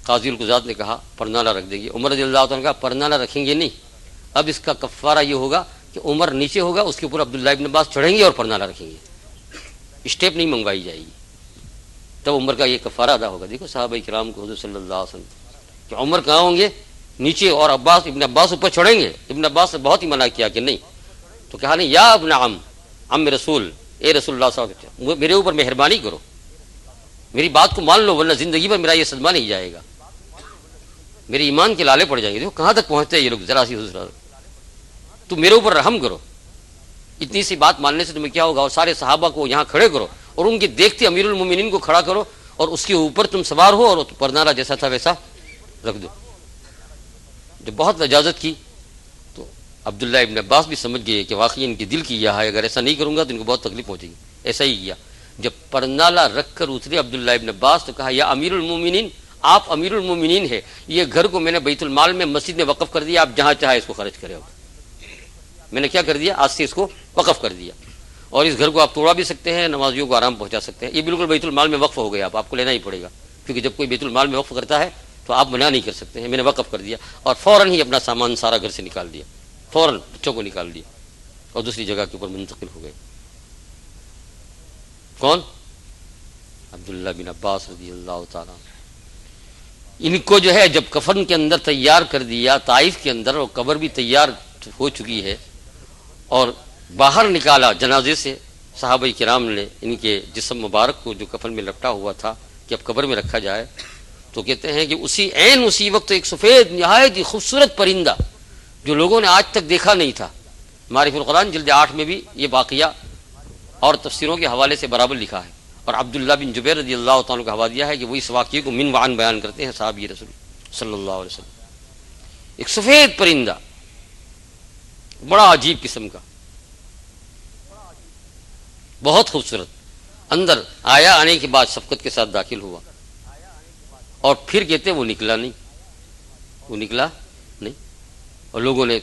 قاضی القضات نے کہا پرنالہ رکھ دیں گے۔ عمر رضی اللہ عنہ نے کہا پرنالہ رکھیں گے نہیں، اب اس کا کفارہ یہ ہوگا کہ عمر نیچے ہوگا، اس کے اوپر عبداللہ ابن عباس چڑھیں گے اور پرنالہ رکھیں گے، اسٹیپ نہیں منگوائی جائے گی، تب عمر کا یہ کفارہ ادا ہوگا۔ دیکھو صحابہ کرام کو حضور صلی اللہ علیہ وسلم کہ عمر کہاں ہوں گے؟ نیچے، اور ابن عباس اوپر چڑھیں گے۔ ابن عباس نے بہت ہی منع کیا کہ نہیں، تو کہا نہیں، یا ابن عم رسول، اے رسول اللہ صلی اللہ علیہ وسلم میرے اوپر مہربانی کرو، میری بات کو مان لو، ورنہ زندگی پر میرا یہ صدمہ نہیں جائے گا، میرے ایمان کے لالے پڑ جائیں گے۔ دیکھو کہاں تک پہنچتے ہیں یہ لوگ، ذرا سی حضور تو میرے اوپر رحم کرو، اتنی سی بات ماننے سے تمہیں کیا ہوگا؟ اور سارے صحابہ کو یہاں کھڑے کرو، اور ان کے دیکھتے امیر المومنین کو کھڑا کرو، اور اس کے اوپر تم سوار ہو، اور پرنالہ جیسا تھا ویسا رکھ دو۔ جب بہت اجازت کی تو عبداللہ ابن عباس بھی سمجھ گئے کہ واقعی ان کے دل کی یہ ہے، اگر ایسا نہیں کروں گا تو ان کو بہت تکلیف پہنچے گی، ایسا ہی کیا۔ جب پرنالہ رکھ کر اترے عبداللہ ابن عباس تو کہا یا امیر المومنین، آپ امیر المومنین ہے، یہ گھر کو میں نے بیت المال میں مسجد میں وقف کر دیا، آپ جہاں چاہے اس کو خرچ کرے، میں نے کیا کر دیا؟ آج سے اس کو وقف کر دیا، اور اس گھر کو آپ توڑا بھی سکتے ہیں، نمازیوں کو آرام پہنچا سکتے ہیں، یہ بالکل بیت المال میں وقف ہو گیا، آپ کو لینا ہی پڑے گا، کیونکہ جب کوئی بیت المال میں وقف کرتا ہے تو آپ منع نہیں کر سکتے ہیں۔ میں نے وقف کر دیا، اور فوراً ہی اپنا سامان سارا گھر سے نکال دیا، فوراً بچوں کو نکال دیا، اور دوسری جگہ کے اوپر منتقل ہو گئے۔ کون؟ عبداللہ بن عباس رضی اللہ تعالیٰ۔ ان کو جو ہے جب کفن کے اندر تیار کر دیا طائف کے اندر، اور قبر بھی تیار ہو چکی ہے، اور باہر نکالا جنازے سے، صحابہ کرام نے ان کے جسم مبارک کو جو کفن میں لپٹا ہوا تھا کہ اب قبر میں رکھا جائے، تو کہتے ہیں کہ اسی وقت ایک سفید نہایت ہی خوبصورت پرندہ جو لوگوں نے آج تک دیکھا نہیں تھا، معارف القرآن جلد 8 میں بھی یہ واقعہ اور تفسیروں کے حوالے سے برابر لکھا ہے، اور عبداللہ بن جبیر رضی اللہ تعالیٰ کا حوالہ دیا ہے کہ وہ اس واقعے کو من وعن بیان کرتے ہیں صحابی رسول صلی اللہ علیہ وسلم۔ ایک سفید پرندہ، بڑا عجیب قسم کا، بہت خوبصورت، اندر آیا، آنے کے بعد شفقت کے ساتھ داخل ہوا، اور پھر کہتے وہ نکلا نہیں، اور لوگوں نے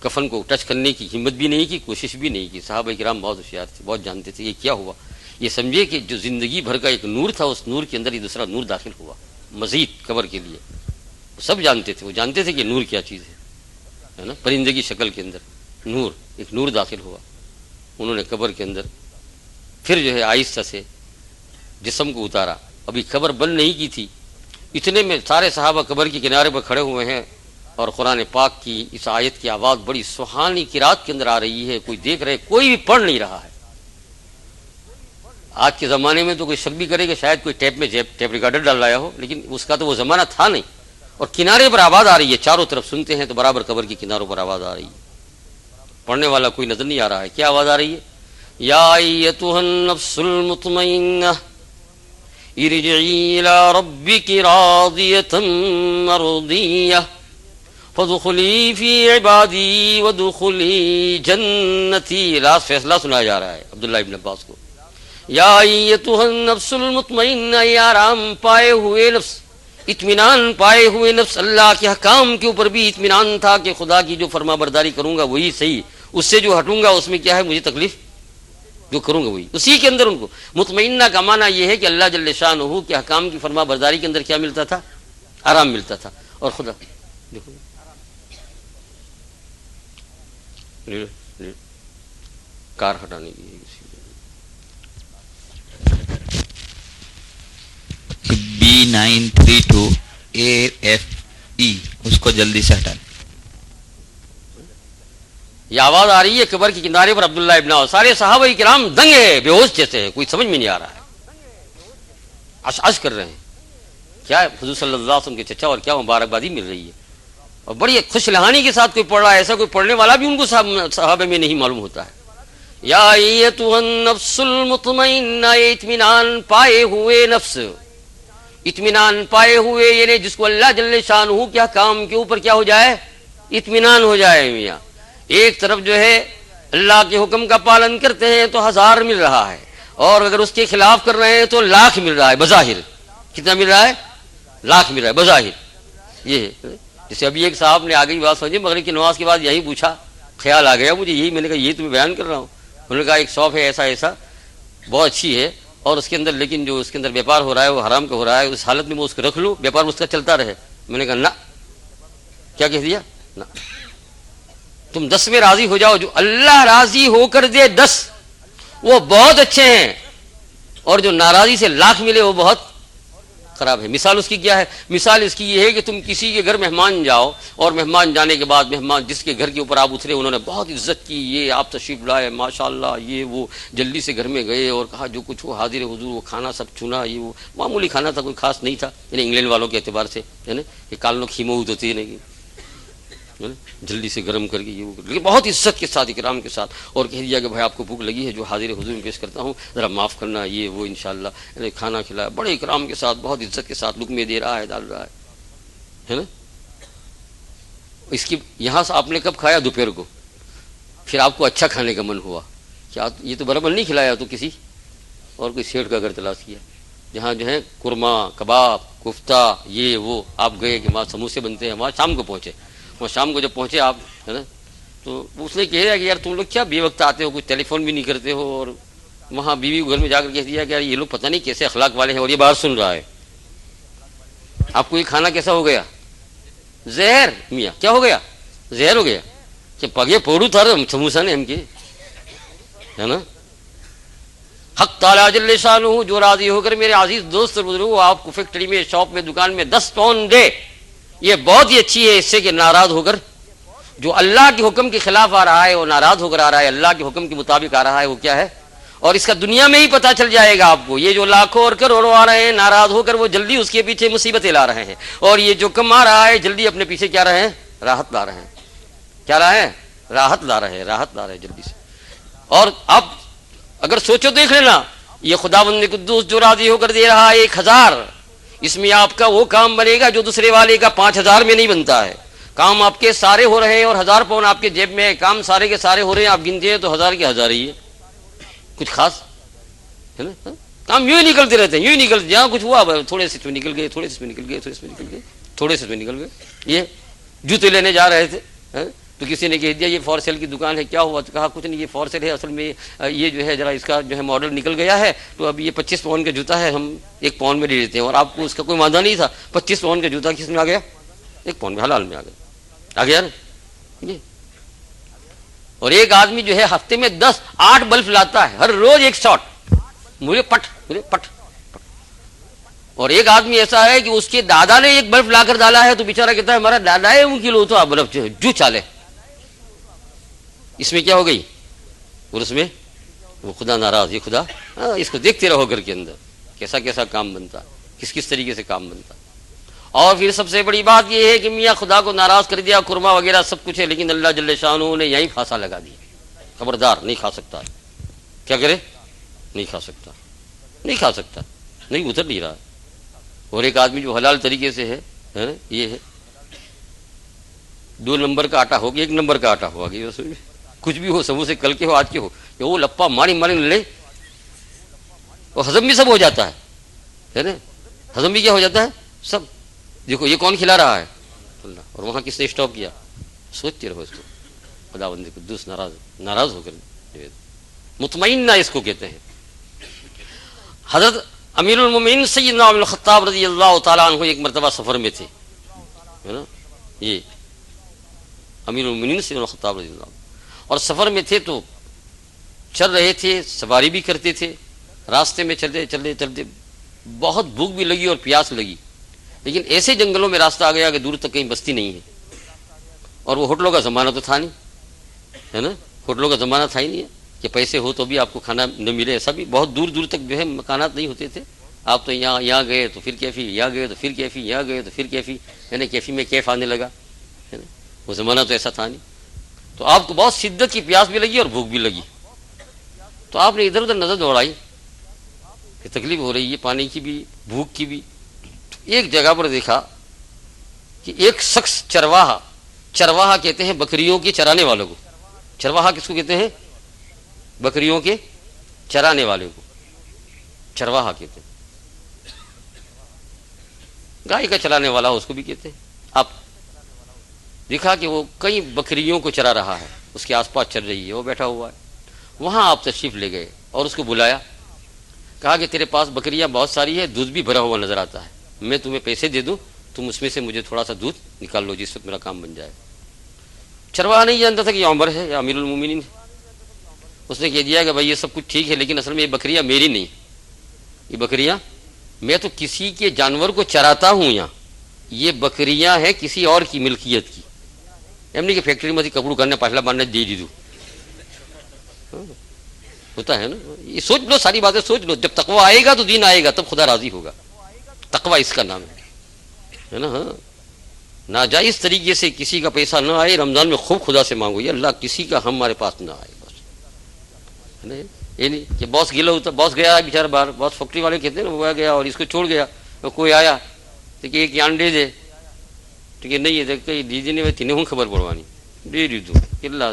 کفن کو ٹچ کرنے کی ہمت بھی نہیں کی، کوشش بھی نہیں کی۔ صحابہ کرام بہت ہوشیار تھے، بہت جانتے تھے یہ کیا ہوا، یہ سمجھے کہ جو زندگی بھر کا ایک نور تھا، اس نور کے اندر یہ دوسرا نور داخل ہوا مزید قبر کے لیے۔ سب جانتے تھے، وہ جانتے تھے کہ نور کیا چیز ہے نا، پرندے کی شکل کے اندر نور، ایک نور داخل ہوا۔ انہوں نے قبر کے اندر پھر جو ہے آہستہ سے جسم کو اتارا، ابھی قبر بند نہیں کی تھی، اتنے میں سارے صحابہ قبر کے کنارے پر کھڑے ہوئے ہیں، اور قرآن پاک کی اس آیت کی آواز بڑی سہانی قرات کے اندر آ رہی ہے، کوئی دیکھ رہے، کوئی بھی پڑھ نہیں رہا ہے۔ آج کے زمانے میں تو کوئی شک بھی کرے کہ شاید کوئی ٹیپ ریکارڈر ڈال لایا ہو، لیکن اس کا تو وہ زمانہ تھا نہیں۔ اور کنارے پر آواز آ رہی ہے، چاروں طرف سنتے ہیں تو برابر قبر کے کناروں پر آواز آ رہی ہے، پڑھنے والا کوئی نظر نہیں آ رہا ہے۔ کیا آواز آ رہی ہے؟ یا ایتھا النفس المطمئنہ ارجعی الی ربک راضیۃ مرضیہ فادخلی فی عبادی وادخلی جنتی۔ راست فیصلہ سنایا جا رہا ہے عبداللہ ابن عباس کو۔ یا ایتھا النفس المطمئنہ، یہ آرام پائے ہوئے نفس، اطمینان پائے ہوئے نفس، اللہ کے حکام کے اوپر بھی اطمینان تھا کہ خدا کی جو فرما برداری کروں گا وہی صحیح، اس سے جو ہٹوں گا اس میں کیا ہے، مجھے تکلیف، جو کروں گا وہی، اسی کے اندر ان کو مطمئنہ کا معنی یہ ہے کہ اللہ جل شانہ کے حکام کی فرما برداری کے اندر کیا ملتا تھا؟ آرام ملتا تھا۔ اور خدا دیکھو کار ہٹانے کی B932AFE اس کو جلدی سے ہٹا۔ یہ آواز آ رہی ہے قبر کے کنارے پر عبداللہ ابن عباس، سارے صحابہ کرام دنگ ہے، بے ہوش جیسے ہیں، کوئی سمجھ میں نہیں آ رہا ہے، عش کر رہے ہیں۔ کیا حضور صلی اللہ علیہ وسلم کے چچا اور کیا مبارکبادی مل رہی ہے، اور بڑی خوش لہانی کے ساتھ کوئی پڑھ رہا ہے، ایسا کوئی پڑھنے والا بھی ان کو صحابہ میں نہیں معلوم ہوتا ہے۔ یا ایتھا النفس المطمئنہ، اطمینان پائے ہوئے نفس، اطمینان پائے ہوئے یعنی جس کو اللہ جل شانہ کے حکام کے اوپر کیا ہو جائے، اطمینان ہو جائے۔ میاں ایک طرف جو ہے اللہ کے حکم کا پالن کرتے ہیں تو 1000 مل رہا ہے، اور اگر اس کے خلاف کر رہے ہیں تو 1,00,000 مل رہا ہے بظاہر۔ کتنا مل رہا ہے؟ 1,00,000 مل رہا ہے بظاہر۔ یہ ہے جیسے ابھی ایک صاحب نے آگے بات سمجھی، مغرب کی نماز کے بعد یہی پوچھا، خیال آ گیا مجھے، یہی میں نے کہا یہی تمہیں بیان کر رہا ہوں۔ انہوں نے کہا ایک شاپ ہے ایسا بہت اچھی ہے، اور اس کے اندر لیکن جو اس کے اندر بیپار ہو رہا ہے وہ حرام کا ہو رہا ہے، اس حالت میں میں اس کو رکھ لوں، بیپار اس کا چلتا رہے۔ میں نے کہا نہ، کیا کہہ دیا؟ نہ، تم 10 میں راضی ہو جاؤ، جو اللہ راضی ہو کر دے 10 وہ بہت اچھے ہیں، اور جو ناراضی سے 1,00,000 ملے وہ بہت خراب ہے۔ مثال اس کی کیا ہے؟ مثال اس کی یہ ہے کہ تم کسی کے گھر مہمان جاؤ، اور مہمان جانے کے بعد مہمان جس کے گھر کے اوپر آپ اترے انہوں نے بہت عزت کی، یہ آپ تشریف لائے ماشاءاللہ، یہ وہ، جلدی سے گھر میں گئے اور کہا جو کچھ وہ حاضر حضور، وہ کھانا سب چنا، یہ وہ معمولی کھانا تھا، کوئی خاص نہیں تھا، یعنی انگلینڈ والوں کے اعتبار سے ہے نا، یہ کالنو کھیموت ہوتی ہے نہیں، جلدی سے گرم کر کے یہ وہ، لیکن بہت عزت کے ساتھ اکرام کے ساتھ، اور کہہ دیا کہ بھائی آپ کو بھوک لگی ہے، جو حاضر حضور میں پیش کرتا ہوں ذرا معاف کرنا، یہ وہ انشاءاللہ، یعنی کھانا کھلایا بڑے اکرام کے ساتھ، بہت عزت کے ساتھ لقمے دے رہا ہے، ڈال رہا ہے نا۔ اس کی یہاں سے آپ نے کب کھایا؟ دوپہر کو، پھر آپ کو اچھا کھانے کا من ہوا، کیا یہ تو برابر نہیں کھلایا، تو کسی اور کوئی سیٹ کا گھر تلاش کیا جہاں جو ہے قورمہ کباب کفتہ یہ وہ، آپ گئے کہ وہاں سموسے بنتے ہیں، وہاں شام کو پہنچے، وہ شام کو جب پہنچے آپ ہے نا، تو اس نے کہہ دیا کہ یار تم لوگ کیا بے وقت آتے ہو، کچھ ٹیلی فون بھی نہیں کرتے ہو، اور وہاں بیوی کو گھر میں جا کر کہہ دیا کہ یار یہ لوگ پتہ نہیں کیسے اخلاق والے ہیں، اور یہ باہر سن رہا ہے، آپ کو یہ کھانا کیسا ہو گیا؟ زہر۔ میاں کیا ہو گیا؟ زہر ہو گیا کہ پگے پوڑو تھا سموسا نے ہم کے ہے نا۔ حق تعالیٰ جل شانہ جو راضی ہو کر میرے عزیز دوست بزرگوں آپ کو فیکٹری میں، شاپ میں، دکان میں 10 پاؤنڈ دے، یہ بہت ہی اچھی ہے، اس سے کہ ناراض ہو کر جو اللہ کے حکم کے خلاف آ رہا ہے وہ ناراض ہو کر آ رہا ہے، اللہ کے حکم کے مطابق آ رہا ہے، وہ کیا ہے، اور اس کا دنیا میں ہی پتہ چل جائے گا آپ کو۔ یہ جو لاکھوں اور کروڑوں آ رہے ہیں ناراض ہو کر، وہ جلدی اس کے پیچھے مصیبتیں لا رہے ہیں، اور یہ جو کم آ رہا ہے جلدی اپنے پیچھے کیا رہے ہیں؟ راحت لا رہے ہیں۔ کیا رہا ہے؟ راحت لا رہے ہیں، راحت لا رہے ہیں جلدی سے۔ اور اب اگر سوچو دیکھ لینا، یہ خداوند قدوس جو راضی ہو کر دے رہا ہے 1000، اس میں آپ کا وہ کام بنے گا جو دوسرے والے کا 5000 میں نہیں بنتا ہے۔ کام آپ کے سارے ہو رہے ہیں اور 1000 پاؤنڈ آپ کے جیب میں ہے، کام سارے کے سارے ہو رہے ہیں، آپ گنتے ہیں تو 1000 کے 1000 ہی ہے، کچھ خاص ہے نا۔ کام یوں ہی نکلتے رہتے ہیں، یوں ہی نکلتے، جہاں کچھ ہوا تھوڑے سے نکل گئے، تھوڑے سے نکل گئے، تھوڑے سے نکل گئے، تھوڑے سے نکل گئے۔ یہ جوتے لینے جا رہے تھے تو کسی نے کہہ دیا یہ فور سیل کی دکان ہے، کیا ہوا؟ تو کہا کچھ نہیں، یہ فور سیل ہے، اصل میں یہ جو ہے ذرا اس کا جو ہے ماڈل نکل گیا ہے، تو اب یہ 25 پاؤنڈ کا جوتا ہے، ہم 1 پاؤنڈ میں لے لیتے ہیں، اور آپ کو اس کا کوئی وعدہ نہیں تھا۔ 25 پاؤنڈ کا جوتا کس میں آ گیا؟ 1 پاؤنڈ میں، حلال میں آ گیا نا یہ۔ اور ایک آدمی جو ہے ہفتے میں 10-8 بلب لاتا ہے، ہر روز ایک شاٹ، مجھے پٹ اور ایک آدمی ایسا ہے کہ اس کے دادا نے ایک بلب لا کر ڈالا ہے تو بیچارہ کہتا ہے ہمارا دادا ہے ان کی لو تو آپ بلب جو چالے. اس میں کیا ہو گئی؟ اور اس میں وہ خدا ناراض. یہ خدا اس کو دیکھتے رہو گھر کے اندر کیسا کیسا کام بنتا، کس طریقے سے کام بنتا. اور پھر سب سے بڑی بات یہ ہے کہ میاں خدا کو ناراض کر دیا، قربا وغیرہ سب کچھ ہے، لیکن اللہ جل شانہ نے یہیں پھانسا لگا دیا. خبردار نہیں کھا سکتا. کیا کرے؟ نہیں کھا سکتا، نہیں کھا سکتا، نہیں اتر نہیں رہا. اور ایک آدمی جو حلال طریقے سے ہے نا، یہ ہے 2 نمبر کا آٹا ہوگا، 1 نمبر کا آٹا ہوا گیا، کچھ بھی ہو، صبح سے کل کے ہو آج کے ہو، وہ لپا ماری لے اور ہضم بھی سب ہو جاتا ہے نا. ہضم بھی کیا ہو جاتا ہے سب. دیکھو یہ کون کھلا رہا ہے؟ اللہ. اور وہاں کس نے اسٹاپ کیا؟ سوچتے رہو اس کو. خدا بندے قدوس ناراض ہو کر مطمئن نہ اس کو کہتے ہیں. حضرت امیر المومنین سیدنا عمر الخطاب رضی اللہ تعالیٰ عنہ ایک مرتبہ سفر میں تھے، ہے نا. یہ امیر المومنین سیدنا الخطاب رضی اللہ عنہ اور سفر میں تھے تو چل رہے تھے، سواری بھی کرتے تھے. راستے میں چلتے بہت بھوک بھی لگی اور پیاس لگی، لیکن ایسے جنگلوں میں راستہ آ گیا کہ دور تک کہیں بستی نہیں ہے. اور وہ ہوٹلوں کا زمانہ تو تھا نہیں، ہے نا. ہوٹلوں کا زمانہ تھا ہی نہیں ہے کہ پیسے ہو تو بھی آپ کو کھانا نہ ملے. ایسا بھی بہت دور دور تک جو ہے مکانات نہیں ہوتے تھے. آپ تو یہاں گئے تو پھر کیفی، یہاں گئے تو پھر کیفی، یہاں گئے تو پھر کیفی، یعنی کیفی میں کیف آنے لگا، ہے نا. وہ زمانہ تو ایسا تھا نہیں. تو آپ کو بہت شدت کی پیاس بھی لگی اور بھوک بھی لگی. تو آپ نے ادھر ادھر نظر دوڑائی کہ تکلیف ہو رہی ہے، پانی کی بھی بھوک کی بھی. ایک جگہ پر دیکھا کہ ایک شخص چرواہا کہتے ہیں بکریوں کے چرانے والوں کو. چرواہا کس کو کہتے ہیں؟ بکریوں کے چرانے والے کو چرواہا کہتے ہیں. گائے کا چلانے والا اس کو بھی کہتے ہیں. آپ دیکھا کہ وہ کئی بکریوں کو چرا رہا ہے، اس کے آس پاس چل رہی ہے، وہ بیٹھا ہوا ہے. وہاں آپ تشریف لے گئے اور اس کو بلایا، کہا کہ تیرے پاس بکریاں بہت ساری ہے، دودھ بھی بھرا ہوا نظر آتا ہے، میں تمہیں پیسے دے دوں، تم اس میں سے مجھے تھوڑا سا دودھ نکال لو جس وقت میرا کام بن جائے. چرواہا نہیں جانتا تھا کہ یہ عمر ہے یا امیر المومنین ہے. اس نے کہہ دیا کہ بھائی یہ سب کچھ ٹھیک ہے، لیکن اصل میں یہ بکریاں میری نہیں، یہ بکریاں میں تو کسی کے جانور کو چراتا ہوں. یہاں یہ بکریاں ہیں کسی اور کی ملکیت کی. ایم کہ فیکٹری میں کپڑوں کرنے پہلا باننے دے دی دوں، ہوتا ہے نا. یہ سوچ لو، ساری باتیں سوچ لو. جب تقویٰ آئے گا تو دین آئے گا، تب خدا راضی ہوگا. تقویٰ اس کا نام ہے نا. ہاں ناجائز طریقے سے کسی کا پیسہ نہ آئے. رمضان میں خوب خدا سے مانگو یا اللہ کسی کا ہمارے پاس نہ آئے بس. یہ نہیں کہ باس گلا ہوتا، باس گیا بیچارہ باہر، باس فیکٹری والے کہتے ہیں نا، وہ گیا اور اس کو چھوڑ گیا. اور کوئی آیا تو کہ ایک یان دے دے، ٹھیک ہے نہیں ہے دیجیے نہیں تین ہوں خبر پڑوانی دے دی تو اللہ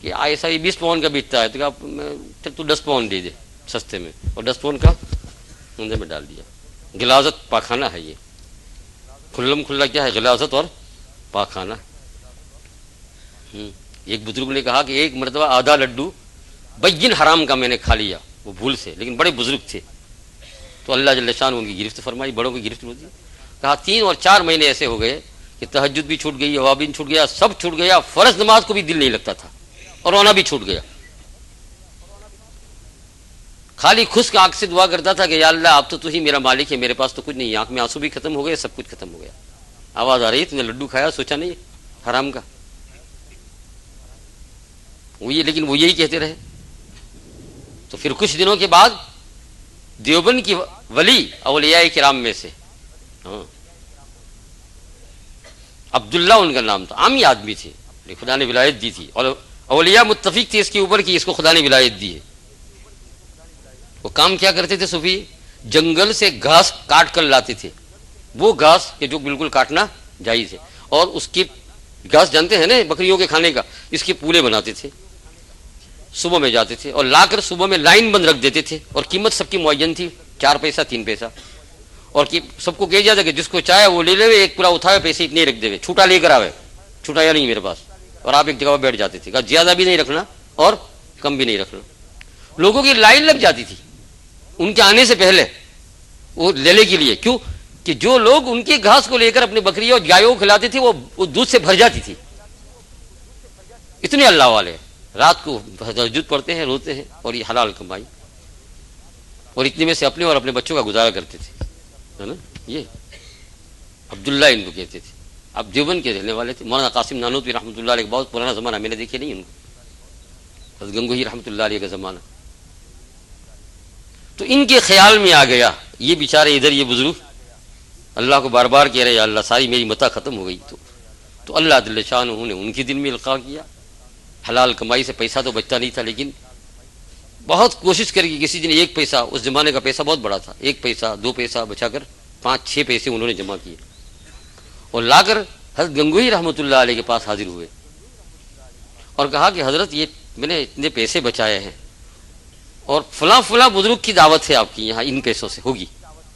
کہ ایسا یہ 20 پاؤنڈ کا بیچتا ہے تو تو 10 پاؤنڈ دے دے سستے میں، اور 10 پاؤنڈ کا اندر میں ڈال دیا. غلاظت پاخانہ ہے یہ، کھلم کھلا کیا ہے؟ غلاظت اور پاخانہ. ایک بزرگ نے کہا کہ ایک مرتبہ آدھا لڈو بین حرام کا میں نے کھا لیا، وہ بھول سے، لیکن بڑے بزرگ تھے تو اللہ جل شان ان کی گرفت فرمائی. بڑوں کی گرفت ہوتی. کہا 3 اور 4 مہینے ایسے ہو گئے کہ تہجد بھی چھوٹ گئی، اوابین چھوٹ گیا، سب چھوٹ گیا. فرض نماز کو بھی دل نہیں لگتا تھا اور رونا بھی چھوٹ گیا. خالی خشک آنکھ سے دعا کرتا تھا کہ یا اللہ اب تو ہی میرا مالک ہے، میرے پاس تو کچھ نہیں. آنکھ میں آنسو بھی ختم ہو گئے، سب کچھ ختم ہو گیا. آواز آ رہی تھی لڈو کھایا، سوچا نہیں حرام کا. لیکن وہ یہی کہتے رہے. تو پھر کچھ دنوں کے بعد دیوبند کی ولی اولیاء کرام میں سے عبداللہ ان کا نام تھا، عامی آدمی تھے، خدا نے ولایت دی تھی اور اولیاء متفق تھے اس کے اوپر کہ اس کو خدا نے ولایت دی ہے. وہ کام کیا کرتے تھے صوفی؟ جنگل سے گھاس کاٹ کر لاتے تھے، وہ گھاس کہ جو بالکل کاٹنا جائز ہے، اور اس کی گھاس جانتے ہیں نا بکریوں کے کھانے کا، اس کے پولے بناتے تھے. صبح میں جاتے تھے اور لا کر صبح میں لائن بند رکھ دیتے تھے، اور قیمت سب کی معین تھی، 4 پیسہ 3 پیسہ. اور سب کو کہہ جاتا کہ جس کو چاہے وہ لے لے، ایک پورا اٹھاوے، پیسے اتنے رکھ دے، چھوٹا لے کر آوے، چھوٹا یا نہیں میرے پاس. اور آپ ایک جگہ بیٹھ جاتے تھے، زیادہ بھی نہیں رکھنا اور کم بھی نہیں رکھنا. لوگوں کی لائن لگ جاتی تھی ان کے آنے سے پہلے وہ لینے کے لیے. کیوں کہ جو لوگ ان کی گھاس کو لے کر اپنی بکریوں اور گایوں کو کھلاتے تھے وہ دودھ سے بھر جاتی تھی. اتنے اللہ والے رات کو تہجد پڑھتے ہیں، روتے ہیں، اور یہ حلال کمائی، اور اتنے میں سے اپنے اور اپنے بچوں کا گزارا کرتے تھے. ہے نا. یہ عبداللہ ان کو کہتے تھے. آپ دیوبند کے رہنے والے تھے. مولانا قاسم نانوتوی رحمۃ اللہ علیہ بہت پرانا زمانہ میں نے دیکھے نہیں ان کو. حضرت گنگوہی رحمۃ اللہ علیہ کا زمانہ. تو ان کے خیال میں آ گیا یہ بیچارے ادھر یہ بزرگ اللہ کو بار بار کہہ رہے اللہ ساری میری متاع ختم ہو گئی. تو اللہ جل شانہ نے ان کے دل میں القاء کیا. حلال کمائی سے پیسہ تو بچتا نہیں تھا لیکن بہت کوشش کر کے کسی دن ایک پیسہ, اس زمانے کا پیسہ بہت بڑا تھا, 1 پیسہ 2 پیسہ بچا کر 5-6 پیسے انہوں نے جمع کیے اور لا کر حضرت گنگوہی رحمۃ اللہ علیہ کے پاس حاضر ہوئے اور کہا کہ حضرت یہ میں نے اتنے پیسے بچائے ہیں اور فلاں فلاں بزرگ کی دعوت ہے آپ کی یہاں, ان پیسوں سے ہوگی,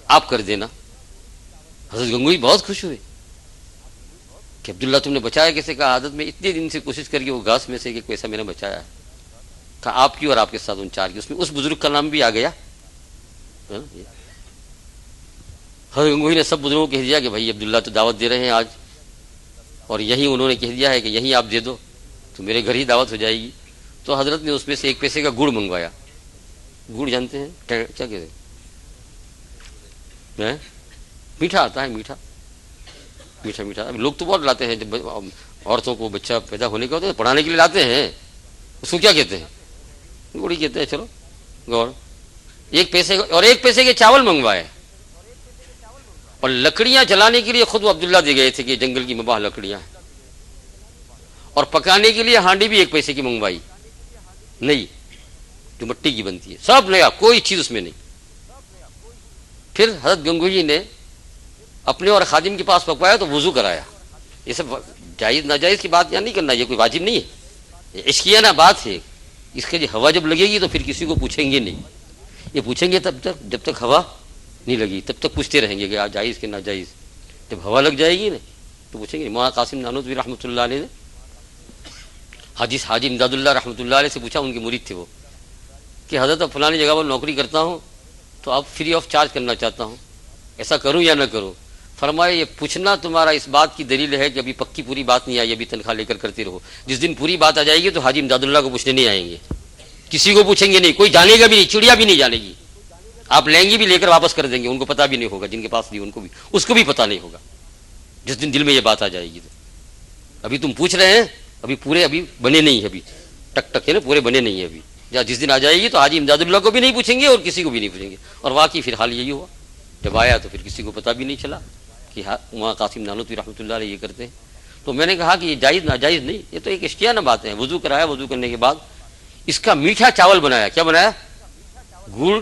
آپ کر دینا. حضرت گنگوہی بہت خوش ہوئے کہ عبداللہ تم نے بچایا کیسے؟ کہا عادت میں اتنے دن سے کوشش کر کے وہ گھاس میں سے ایک پیسہ میں نے بچایا ہے. کہا آپ کی اور آپ کے ساتھ ان 4 کی, اس میں اس بزرگ کا نام بھی آ گیا. حضرت گنگوہی نے سب بزرگوں کو کہہ دیا کہ بھائی عبداللہ تو دعوت دے رہے ہیں آج, اور یہیں انہوں نے کہہ دیا ہے کہ یہیں آپ دے دو تو میرے گھر ہی دعوت ہو جائے گی. تو حضرت نے اس میں سے 1 پیسے کا گڑ منگوایا. گڑ جانتے ہیں کیا کہتے ہیں؟ میٹھا آتا ہے, میٹھا میٹھا میٹھا. اب لوگ تو بہت لاتے ہیں جب عورتوں کو بچہ پیدا ہونے کا ہوتا ہے پڑھانے کے لیے لاتے ہیں, اس کو کیا کہتے ہیں؟ گڑی کہتے ہیں. چلو گور 1 پیسے اور 1 پیسے کے چاول منگوائے اور لکڑیاں جلانے کے لیے خود وہ عبداللہ دے گئے تھے کہ جنگل کی مباح لکڑیاں ہیں, اور پکانے کے لیے ہانڈی بھی 1 پیسے کی منگوائی, نہیں جو مٹی کی بنتی ہے, سب نیا, کوئی چیز اس میں نہیں. پھر حضرت گنگوہی نے اپنے اور خادم کے پاس پکوایا تو وضو کرایا. یہ سب جائز ناجائز کی بات یہاں نہیں کرنا, یہ کوئی واجب نہیں ہے, یہ عشقیانہ بات ہے. اس کے ہوا جب لگے گی تو پھر کسی کو پوچھیں گے نہیں, یہ پوچھیں گے تب تک جب تک ہوا نہیں لگی, تب تک پوچھتے رہیں گے کہ آج جائز کہ ناجائز. جب ہوا لگ جائے گی نا تو پوچھیں گے. مولانا قاسم نانوتوی رحمۃ اللہ علیہ نے حاجی امداد اللہ رحمۃ اللہ علیہ سے پوچھا, ان کے مرید تھے وہ, کہ حضرت اب فلانی جگہ پر نوکری کرتا ہوں تو اب فری آف چارج کرنا چاہتا ہوں, ایسا کروں یا نہ کروں؟ فرمایا یہ پوچھنا تمہارا اس بات کی دلیل ہے کہ ابھی پکی پوری بات نہیں آئی, ابھی تنخواہ لے کر کرتے رہو. جس دن پوری بات آ جائے گی تو حاجی امداد اللہ کو پوچھنے نہیں آئیں گے, کسی کو پوچھیں گے نہیں, کوئی جانے گا بھی نہیں, چڑیا بھی نہیں جانے گی. آپ لیں گے بھی لے کر واپس کر دیں گے, ان کو پتہ بھی نہیں ہوگا, جن کے پاس لی ان کو بھی, اس کو بھی پتہ نہیں ہوگا جس دن دل میں یہ بات آ جائے گی. تو ابھی تم پوچھ رہے ہیں, ابھی پورے ابھی بنے نہیں ہے, ابھی ٹک ٹک ہے نا, پورے بنے نہیں ہیں ابھی. جس دن آ جائے گی تو حاجی امداد اللہ کو بھی نہیں پوچھیں گے اور کسی کو بھی نہیں پوچھیں گے. اور واقعی پھر حال یہی ہوا, جب آیا تو پھر کسی کو پتہ بھی نہیں چلا کہ وہاں قاسم نانوتوی رحمۃ اللہ علیہ یہ کرتے ہیں. تو میں نے کہا کہ یہ جائز ناجائز نہیں, یہ تو ایک اشتیانہ بات ہے. وضو کرایا, وضو کرنے کے بعد اس کا میٹھا چاول بنایا. کیا بنایا؟ گڑ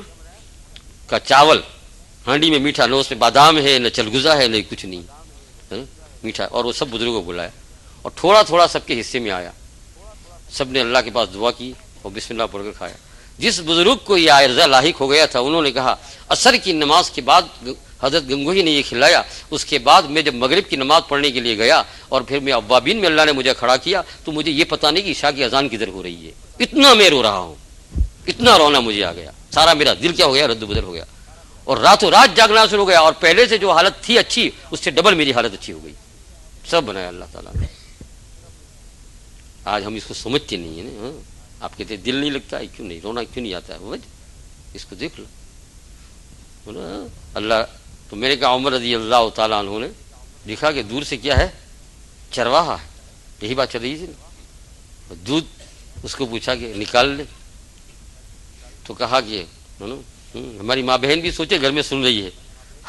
کا چاول, ہانڈی میں میٹھا, نہ اس میں بادام ہے نہ چلگزا ہے نہ کچھ نہیں, میٹھا. اور وہ سب بزرگوں کو بلایا اور تھوڑا تھوڑا سب کے حصے میں آیا. سب نے اللہ کے پاس دعا کی اور بسم اللہ پڑھ کر کھایا. جس بزرگ کو یہ عارضہ لاحق ہو گیا تھا انہوں نے کہا عصر کی نماز کے بعد حضرت گنگوہی نے یہ کھلایا. اس کے بعد میں جب مغرب کی نماز پڑھنے کے لیے گیا اور پھر میں اوابین میں اللہ نے مجھے کھڑا کیا تو مجھے یہ پتہ نہیں کہ عشاء کی اذان کدھر ہو رہی ہے. اتنا میں رو رہا ہوں, اتنا رونا مجھے آ گیا, سارا میرا دل کیا ہو گیا, رد و بدل ہو گیا. اور راتوں رات جاگنا شروع ہو گیا, اور پہلے سے جو حالت تھی اچھی اس سے ڈبل میری حالت اچھی ہو گئی. سب بنایا اللہ تعالیٰ نے. آج ہم اس کو سمجھتے نہیں ہیں نا. آپ کہتے دل نہیں لگتا ہے, کیوں نہیں, رونا کیوں نہیں آتا ہے, اس کو دیکھ لو اللہ. تو میں نے کہا عمر رضی اللہ تعالیٰ عنہ نے لکھا کہ دور سے کیا ہے, چرواہا ہے. یہی بات چل رہی تھی نا. دودھ اس کو پوچھا کہ نکال لے, تو کہا کہ ہماری ماں بہن بھی سوچے گھر میں سن رہی ہے,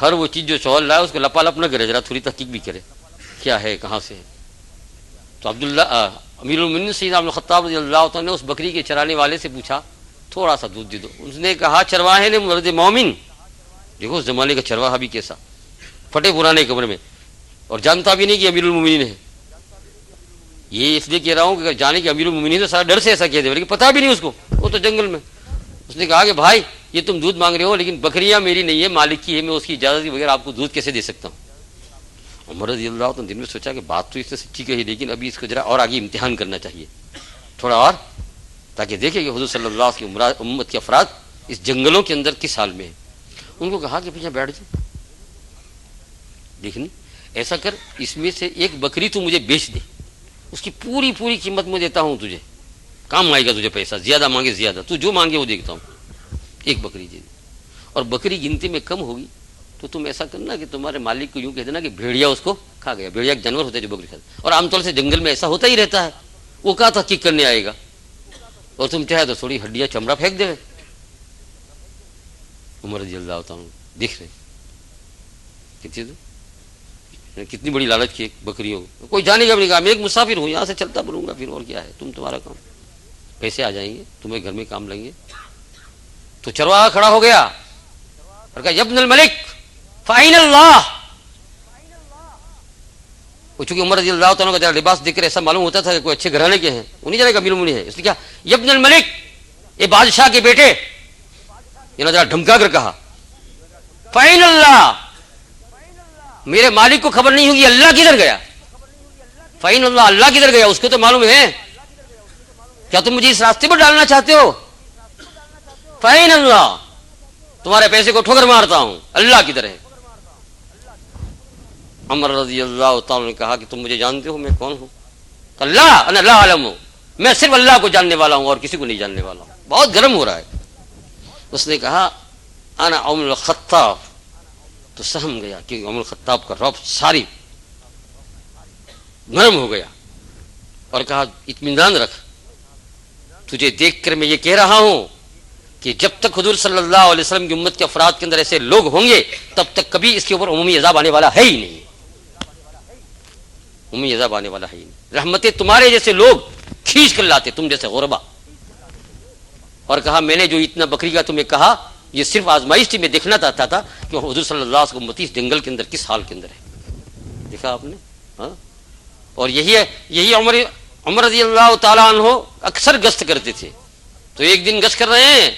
ہر وہ چیز جو شوہر لائے اس کو لپا لپ نہ کرے, ذرا تھوڑی تحقیق بھی کرے کیا ہے کہاں سے ہے. تو عبداللہ امیر المؤمنین سیدنا عمر الخطاب رضی اللہ تعالیٰ نے اس بکری کے چرانے والے سے پوچھا تھوڑا سا دودھ دے دو. اس نے کہا چرواہے نے مرد مومن, دیکھو اس زمانے کا چرواہا بھی کیسا, پھٹے پرانے کمرے میں, اور جانتا بھی نہیں کہ امیر المؤمنین ہے. یہ اس لیے کہہ رہا ہوں کہ جانے کہ امیر المؤمنین تو سارا ڈر سے ایسا کہہ دے, لیکن پتہ بھی نہیں اس کو, وہ تو جنگل میں. اس نے کہا کہ بھائی یہ تم دودھ مانگ رہے ہو لیکن بکریاں میری نہیں ہے, مالک کی ہے, میں اس کی اجازت کے بغیر آپ کو دودھ کیسے دے سکتا ہوں. عمر رضی اللہ عنہ دن میں سوچا کہ بات تو اس سے سچی کہی, لیکن ابھی اس کو ذرا اور آگے امتحان کرنا چاہیے تھوڑا اور, تاکہ دیکھیں کہ حضور صلی اللہ علیہ وسلم کی امت کے افراد اس جنگلوں کے اندر کس حال میں ہیں. ان کو کہا کہ پیچھے بیٹھ جاؤ, دیکھنی ایسا کر, اس میں سے ایک بکری تو مجھے بیچ دے, اس کی پوری پوری قیمت میں دیتا ہوں تجھے, کام آئے گا تجھے پیسہ, زیادہ مانگے زیادہ, تو جو مانگے وہ دیکھتا ہوں, ایک بکری دے دے. اور بکری گنتی میں کم ہوگی تو تم ایسا کرنا کہ تمہارے مالک کو یوں کہہ دینا کہ بھیڑیا اس کو کھا گیا. بھیڑیا ایک جانور ہوتا ہے جو بکری کھاتا ہے, اور عام طور سے جنگل میں ایسا ہوتا ہی رہتا ہے. وہ کہا تحقیق کرنے آئے گا اور تم چاہے تو تھوڑی ہڈیاں چمڑا پھینک دے. عمر رضی اللہ تعالیٰ دیکھ رہے کتنی بڑی لالچ کی بکریوں کو. کوئی جانے گا بھی نہیں, کہا میں ایک مسافر ہوں, یہاں سے چلتا پھروں گا, پھر اور کیا ہے, تمہارا کام, پیسے آ جائیں گے, تمہیں گھر میں کام لیں گے. تو چرواہا کھڑا ہو گیا اور کہا یبن الملک فائن اللہ. وہ چونکہ عمر رضی اللہ تعالیٰ کا لباس دیکھ کر ایسا معلوم ہوتا تھا کہ کوئی اچھے گھرانے کے ہیں, وہ نہیں جانے کا امیر ہے, اس نے کیا یبن الملک, یہ بادشاہ کے بیٹے, یہ ذرا دھمکا کر کہا فائن اللہ, میرے مالک کو خبر نہیں ہوگی اللہ کدھر گیا. فائن اللہ, اللہ کدھر گیا اس کو تو معلوم ہے. کیا تم مجھے اس راستے پر ڈالنا چاہتے ہو؟ فائن اللہ, تمہارے پیسے کو ٹھوکر مارتا ہوں, اللہ کدھر ہے. عمر رضی اللہ تعالیٰ نے کہا کہ تم مجھے جانتے ہو میں کون ہوں؟ اللہ انا لا علم ہوں, میں صرف اللہ کو جاننے والا ہوں اور کسی کو نہیں جاننے والا ہوں. بہت گرم ہو رہا ہے. اس نے کہا انا عمر الخطاب. تو سہم گیا کہ عمر الخطاب کا رعب ساری نرم ہو گیا اور کہا اطمینان رکھ, تجھے دیکھ کر میں یہ کہہ رہا ہوں کہ جب تک حضور صلی اللہ علیہ وسلم کی امت کے افراد کے اندر ایسے لوگ ہوں گے تب تک کبھی اس کے اوپر عمومی عذاب آنے والا ہے ہی نہیں. عمومی عذاب آنے والا ہے ہی نہیں. رحمتیں تمہارے جیسے لوگ کھینچ کر لاتے, تم جیسے غربا. اور کہا میں نے جو اتنا بکری کا تمہیں کہا یہ صرف آزمائش تھی, میں دیکھنا چاہتا تھا کہ حضور صلی اللہ علیہ وسلم اس جنگل کے اندر کس حال کے اندر ہے. دیکھا آپ نے, ہاں. اور یہی عمر رضی اللہ تعالیٰ عنہ اکثر گشت کرتے تھے. تو ایک دن گشت کر رہے ہیں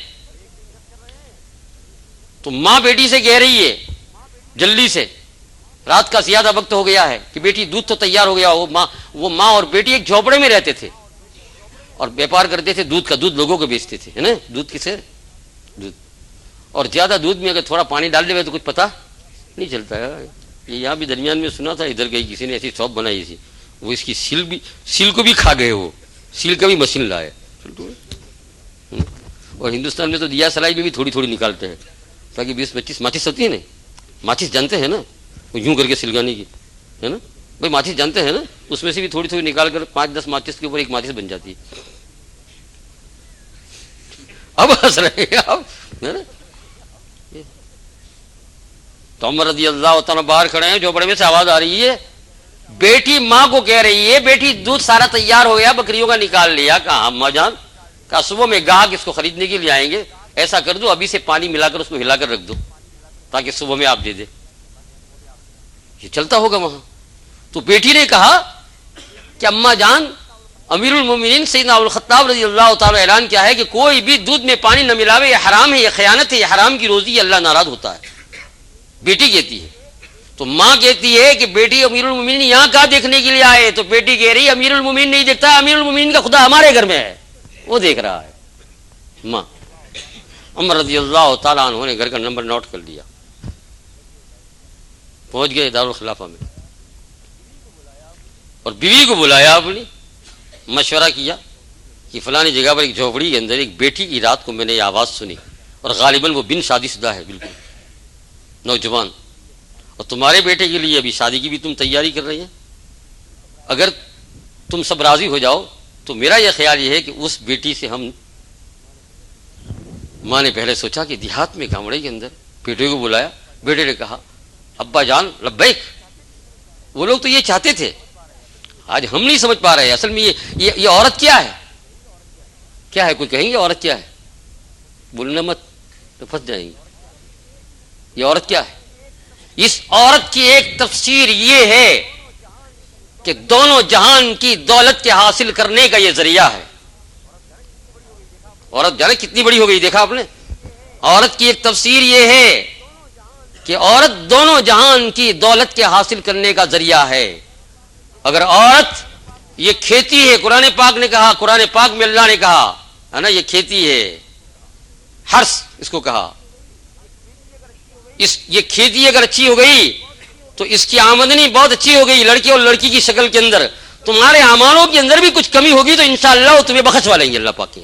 تو ماں بیٹی سے کہہ رہی ہے جلدی سے, رات کا زیادہ وقت ہو گیا ہے کہ بیٹی دودھ تو تیار ہو گیا. وہ ماں اور بیٹی ایک جھوپڑے میں رہتے تھے اور بیپار کرتے تھے دودھ کا, دودھ لوگوں کو بیچتے تھے, ہے نا, دودھ کسے دودھ. اور زیادہ دودھ میں اگر تھوڑا پانی ڈال دے تو کچھ پتا نہیں چلتا ہے. یہ یہاں بھی درمیان میں سنا تھا, ادھر گئی کسی نے ایسی شاپ بنائی تھی, وہ اس کی سیل کو بھی کھا گئے, وہ سیل کا بھی مشین لائے. اور ہندوستان میں تو دیا سلائی میں بھی تھوڑی تھوڑی نکالتے ہیں تاکہ 20-25 ماچس ہوتی ہے نا, ماچس جانتے ہیں نا, وہ یوں کر کے سلگانے کی, ہے نا بھائی, ماچس جانتے ہیں نا, اس میں سے بھی تھوڑی تھوڑی نکال کر 5-10 ماچس کے اوپر ایک ماچس بن جاتی ہے. اب ہنس رہے ہیں آپ, ہے نا. تو عمر رضی اللہ تعالیٰ باہر کھڑے ہیں, جھوپڑے میں سے آواز آ رہی ہے, بیٹی ماں کو کہہ رہی ہے بیٹی دودھ سارا تیار ہو گیا, بکریوں کا نکال لیا. کہا اماں جان, کہا صبح میں گاہک اس کو خریدنے کے لیے آئیں گے, ایسا کر دو ابھی سے پانی ملا کر اس کو ہلا کر رکھ دو تاکہ صبح میں آپ دے دے. یہ چلتا ہوگا وہاں. تو بیٹی نے کہا کہ اماں جان, امیر المومنین سیدنا ابو الخطاب رضی اللہ تعالیٰ اعلان کیا ہے کہ کوئی بھی دودھ میں پانی نہ ملاوے, یہ حرام ہے, یہ خیانت ہے, یہ حرام کی روزی ہے, اللہ ناراض ہوتا ہے. بیٹی کہتی ہے. تو ماں کہتی ہے کہ بیٹی امیر المومنین یہاں کہاں دیکھنے کے لیے آئے؟ تو بیٹی کہہ رہی امیر المومنین نہیں دیکھتا, امیر المومنین کا خدا ہمارے گھر میں ہے, وہ دیکھ رہا ہے. ماں. عمر رضی اللہ تعالیٰ عنہ نے گھر کا نمبر نوٹ کر لیا, پہنچ گئے دارالخلافہ میں اور بیوی کو بلایا, اپنی مشورہ کیا کہ فلانی جگہ پر ایک جھوپڑی کے اندر ایک بیٹی کی رات کو میں نے یہ آواز سنی, اور غالباً وہ بن شادی شدہ ہے, بالکل نوجوان, اور تمہارے بیٹے کے لیے ابھی شادی کی بھی تم تیاری کر رہی ہیں. اگر تم سب راضی ہو جاؤ تو میرا یہ خیال یہ ہے کہ اس بیٹی سے ہم, ماں نے پہلے سوچا کہ دیہات میں گامڑے کے اندر, بیٹے کو بلایا, بیٹے نے کہا ابا جان لبیک. وہ لوگ تو یہ چاہتے تھے, آج ہم نہیں سمجھ پا رہے اصل میں یہ عورت کیا ہے, کیا ہے, کوئی کہیں گے عورت کیا ہے, بولنا مت تو پھنس جائیں گے. یہ عورت کیا ہے؟ اس عورت کی ایک تفسیر یہ ہے کہ دونوں جہان کی دولت کے حاصل کرنے کا یہ ذریعہ ہے. عورت جانے کتنی بڑی ہو گئی, دیکھا آپ نے. عورت کی ایک تفسیر یہ ہے کہ عورت دونوں جہان کی دولت کے حاصل کرنے کا ذریعہ ہے. اگر عورت یہ کھیتی ہے, قرآن پاک نے کہا, قرآن پاک میں اللہ نے کہا ہے نا, یہ کھیتی ہے, ہرس اس کو کہا. یہ کھیتی اگر اچھی ہو گئی تو اس کی آمدنی بہت اچھی ہو گئی, لڑکے اور لڑکی کی شکل کے اندر. تمہارے اعمالوں کے اندر بھی کچھ کمی ہوگی تو انشاءاللہ وہ تمہیں بخشوا لیں گے اللہ پاک کے.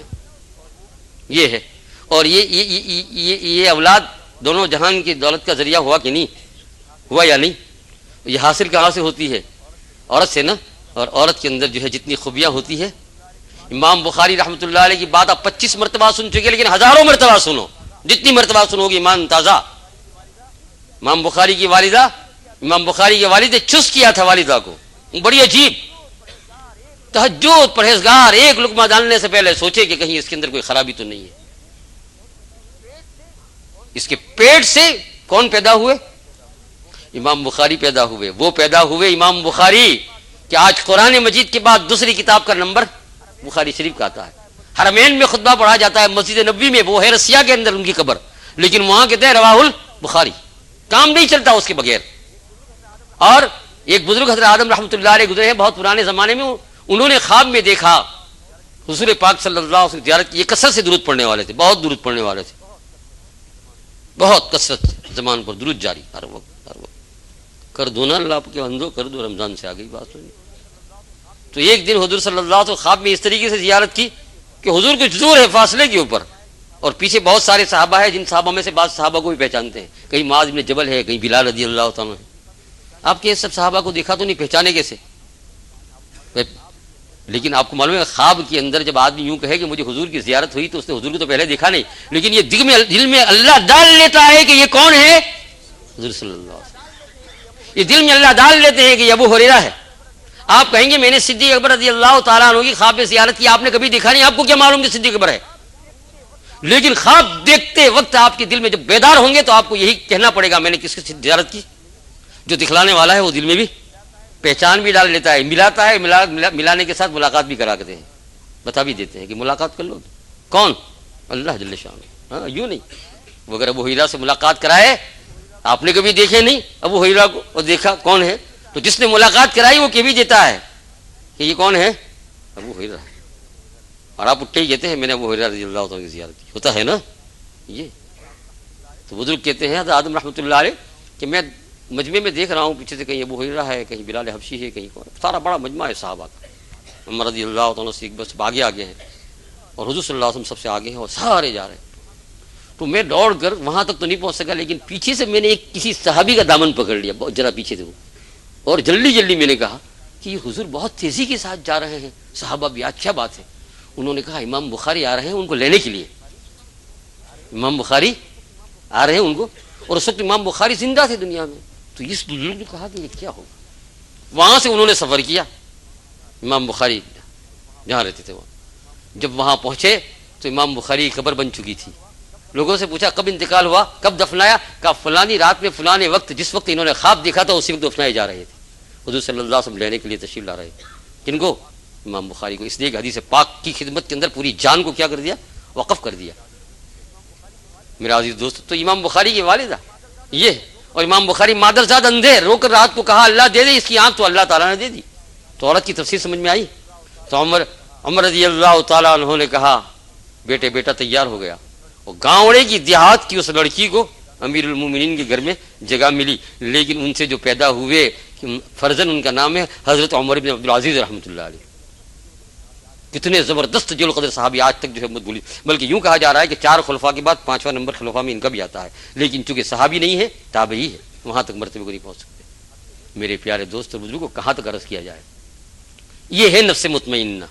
یہ ہے. اور یہ اولاد دونوں جہان کی دولت کا ذریعہ ہوا کہ نہیں ہوا یا نہیں؟ یہ حاصل کہاں سے ہوتی ہے؟ عورت سے نا. اور عورت کے اندر جو ہے جتنی خوبیاں ہوتی ہے، امام بخاری رحمۃ اللہ علیہ کی بات آپ 25 مرتبہ سن چکے، لیکن ہزاروں مرتبہ سنو، جتنی مرتبہ سنو گے ایمان تازہ. امام بخاری کی والدہ، امام بخاری کے والد نے چس کیا تھا والدہ کو، بڑی عجیب، تہجد پرہیزگار، ایک لقمہ ڈالنے سے پہلے سوچے کہ کہیں اس کے اندر کوئی خرابی تو نہیں ہے. اس کے پیٹ سے کون پیدا ہوئے؟ امام بخاری پیدا ہوئے. وہ پیدا ہوئے امام بخاری کہ آج قرآن مجید کے بعد دوسری کتاب کا نمبر بخاری شریف کا آتا ہے. حرمین میں خطبہ پڑھا جاتا ہے، مسجد نبوی میں وہ ہے رسیہ کے اندر ان کی قبر، لیکن وہاں کہتے ہیں رواہ البخاری، کام نہیں چلتا اس کے بغیر. اور ایک بزرگ حضرت آدم رحمۃ اللہ علیہ گزرے ہیں بہت پرانے زمانے میں، انہوں نے خواب میں دیکھا حضور پاک صلی اللہ علیہ وسلم زیارت کی. یہ کثرت سے درود پڑھنے والے تھے، بہت درود پڑھنے والے تھے، بہت کثرت زمان پر درود جاری ہر وقت ہر وقت. کر دو نا اللہ آپ کے بندو، کر دو، رمضان سے آ گئی بات ہوئی. تو ایک دن حضور صلی اللہ علیہ وسلم خواب میں اس طریقے سے زیارت کی کہ حضور کچھ دور ہے فاصلے کے اوپر، اور پیچھے بہت سارے صحابہ ہیں، جن صحابہ میں سے بعض صحابہ کو بھی پہچانتے ہیں، کہیں معاذ بن جبل ہے، کہیں بلال رضی اللہ تعالیٰ ہے. آپ کے سب صحابہ کو دیکھا تو نہیں، پہچانے کیسے؟ لیکن آپ کو معلوم ہے خواب کے اندر جب آدمی یوں کہے کہ مجھے حضور کی زیارت ہوئی تو اس نے حضور کو تو پہلے دیکھا نہیں، لیکن یہ دل میں اللہ ڈال لیتا ہے کہ یہ کون ہے؟ حضور صلی اللہ علیہ وسلم. یہ دل میں اللہ ڈال لیتے ہیں کہ یہ ابو ہریرہ ہے. آپ کہیں گے میں نے صدیق اکبر رضی اللہ تعالیٰ عنہ کی خواب میں زیارت کی، آپ نے کبھی دیکھا نہیں، آپ کو کیا معلوم کہ صدیق اکبر ہے؟ لیکن خواب دیکھتے وقت آپ کے دل میں جب بیدار ہوں گے تو آپ کو یہی کہنا پڑے گا میں نے کس کی زیارت کی. جو دکھلانے والا ہے وہ دل میں بھی پہچان بھی ڈال لیتا ہے، ملاتا ہے، ملانے کے ساتھ ملاقات بھی کرا دیتے ہیں، بتا بھی دیتے ہیں کہ ملاقات کر لو. کون؟ اللہ جل شان. ہاں یوں نہیں، وہ اگر ابو ہریرہ سے ملاقات کرائے، آپ نے کبھی دیکھے نہیں ابو ہریرہ کو اور دیکھا کون ہے، تو جس نے ملاقات کرائی وہ کہہ بھی دیتا ہے کہ یہ کون ہے؟ ابو ہریرہ. اور آپ اٹھے ہی کہتے ہیں میں نے ابو ہریرہ رضی اللہ عنہ کی زیارت کی. ہوتا ہے نا یہ. تو بزرگ کہتے ہیں حضرت آدم رحمۃ اللہ علیہ کہ میں مجمع میں دیکھ رہا ہوں پیچھے سے کہیں ابو ہریرہ ہے، کہیں بلال حبشی ہے، کہیں کون، سارا بڑا مجمع ہے صحابہ کا. عمر رضی اللہ عنہ سے ایک بس آگے آگے ہیں، اور حضور صلی اللہ علیہ وسلم سب سے آگے ہیں، اور سارے جا رہے ہیں. تو میں دوڑ کر وہاں تک تو نہیں پہنچ سکا، لیکن پیچھے سے میں نے ایک کسی صحابی کا دامن پکڑ لیا، بہت ذرا پیچھے سے وہ، اور جلدی جلدی میں نے کہا کہ یہ حضور بہت تیزی کے ساتھ جا رہے ہیں. صحابہ بھی اچھا بات ہے. انہوں نے کہا امام بخاری آ رہے ہیں ان کو لینے کے لیے، امام بخاری آ رہے ہیں ان کو. اور اس وقت امام بخاری زندہ تھے دنیا میں. تو اس بزرگ نے کہا کہ یہ کیا ہوگا. وہاں سے انہوں نے سفر کیا، امام بخاری جہاں رہتے تھے وہاں. جب وہاں پہنچے تو امام بخاری کی قبر بن چکی تھی. لوگوں سے پوچھا کب انتقال ہوا، کب دفنایا؟ کہا فلانی رات میں فلانے وقت، جس وقت انہوں نے خواب دیکھا تھا اسی وقت دفنائے جا رہے تھے. حضور صلی اللہ علیہ وسلم لینے کے لیے تشریف لا رہے تھے. کن کو؟ امام بخاری کو. اس لیے کہ حدیث پاک کی خدمت کے اندر پوری جان کو کیا کر دیا؟ وقف کر دیا. میرا عزیز دوست، تو امام بخاری کی والدہ یہ، اور امام بخاری مادرزاد اندھے، رو کر رات کو کہا اللہ دے دے اس کی آنکھ، تو اللہ تعالیٰ نے دے دی. تو عورت کی تفسیر سمجھ میں آئی. تو عمر رضی اللہ تعالیٰ عنہ نے کہا بیٹا تیار ہو گیا. اور گاؤں کی دیہات کی اس لڑکی کو امیر المومنین کے گھر میں جگہ ملی، لیکن ان سے جو پیدا ہوئے فرزن ان کا نام ہے حضرت عمر بن عبدالعزیز رحمۃ اللہ علیہ. کتنے زبردست جل قدر صحابی آج تک جو ہے مت بھولی. بلکہ یوں کہا جا رہا ہے کہ 4 خلفاء کے بعد 5واں نمبر خلفاء میں ان کا بھی آتا ہے، لیکن چونکہ صحابی نہیں ہے تابعی ہے، وہاں تک مرتبے کو نہیں پہنچ سکتے. میرے پیارے دوست اور بزرگوں کو کہاں تک عرض کیا جائے. یہ ہے نفس مطمئنہ.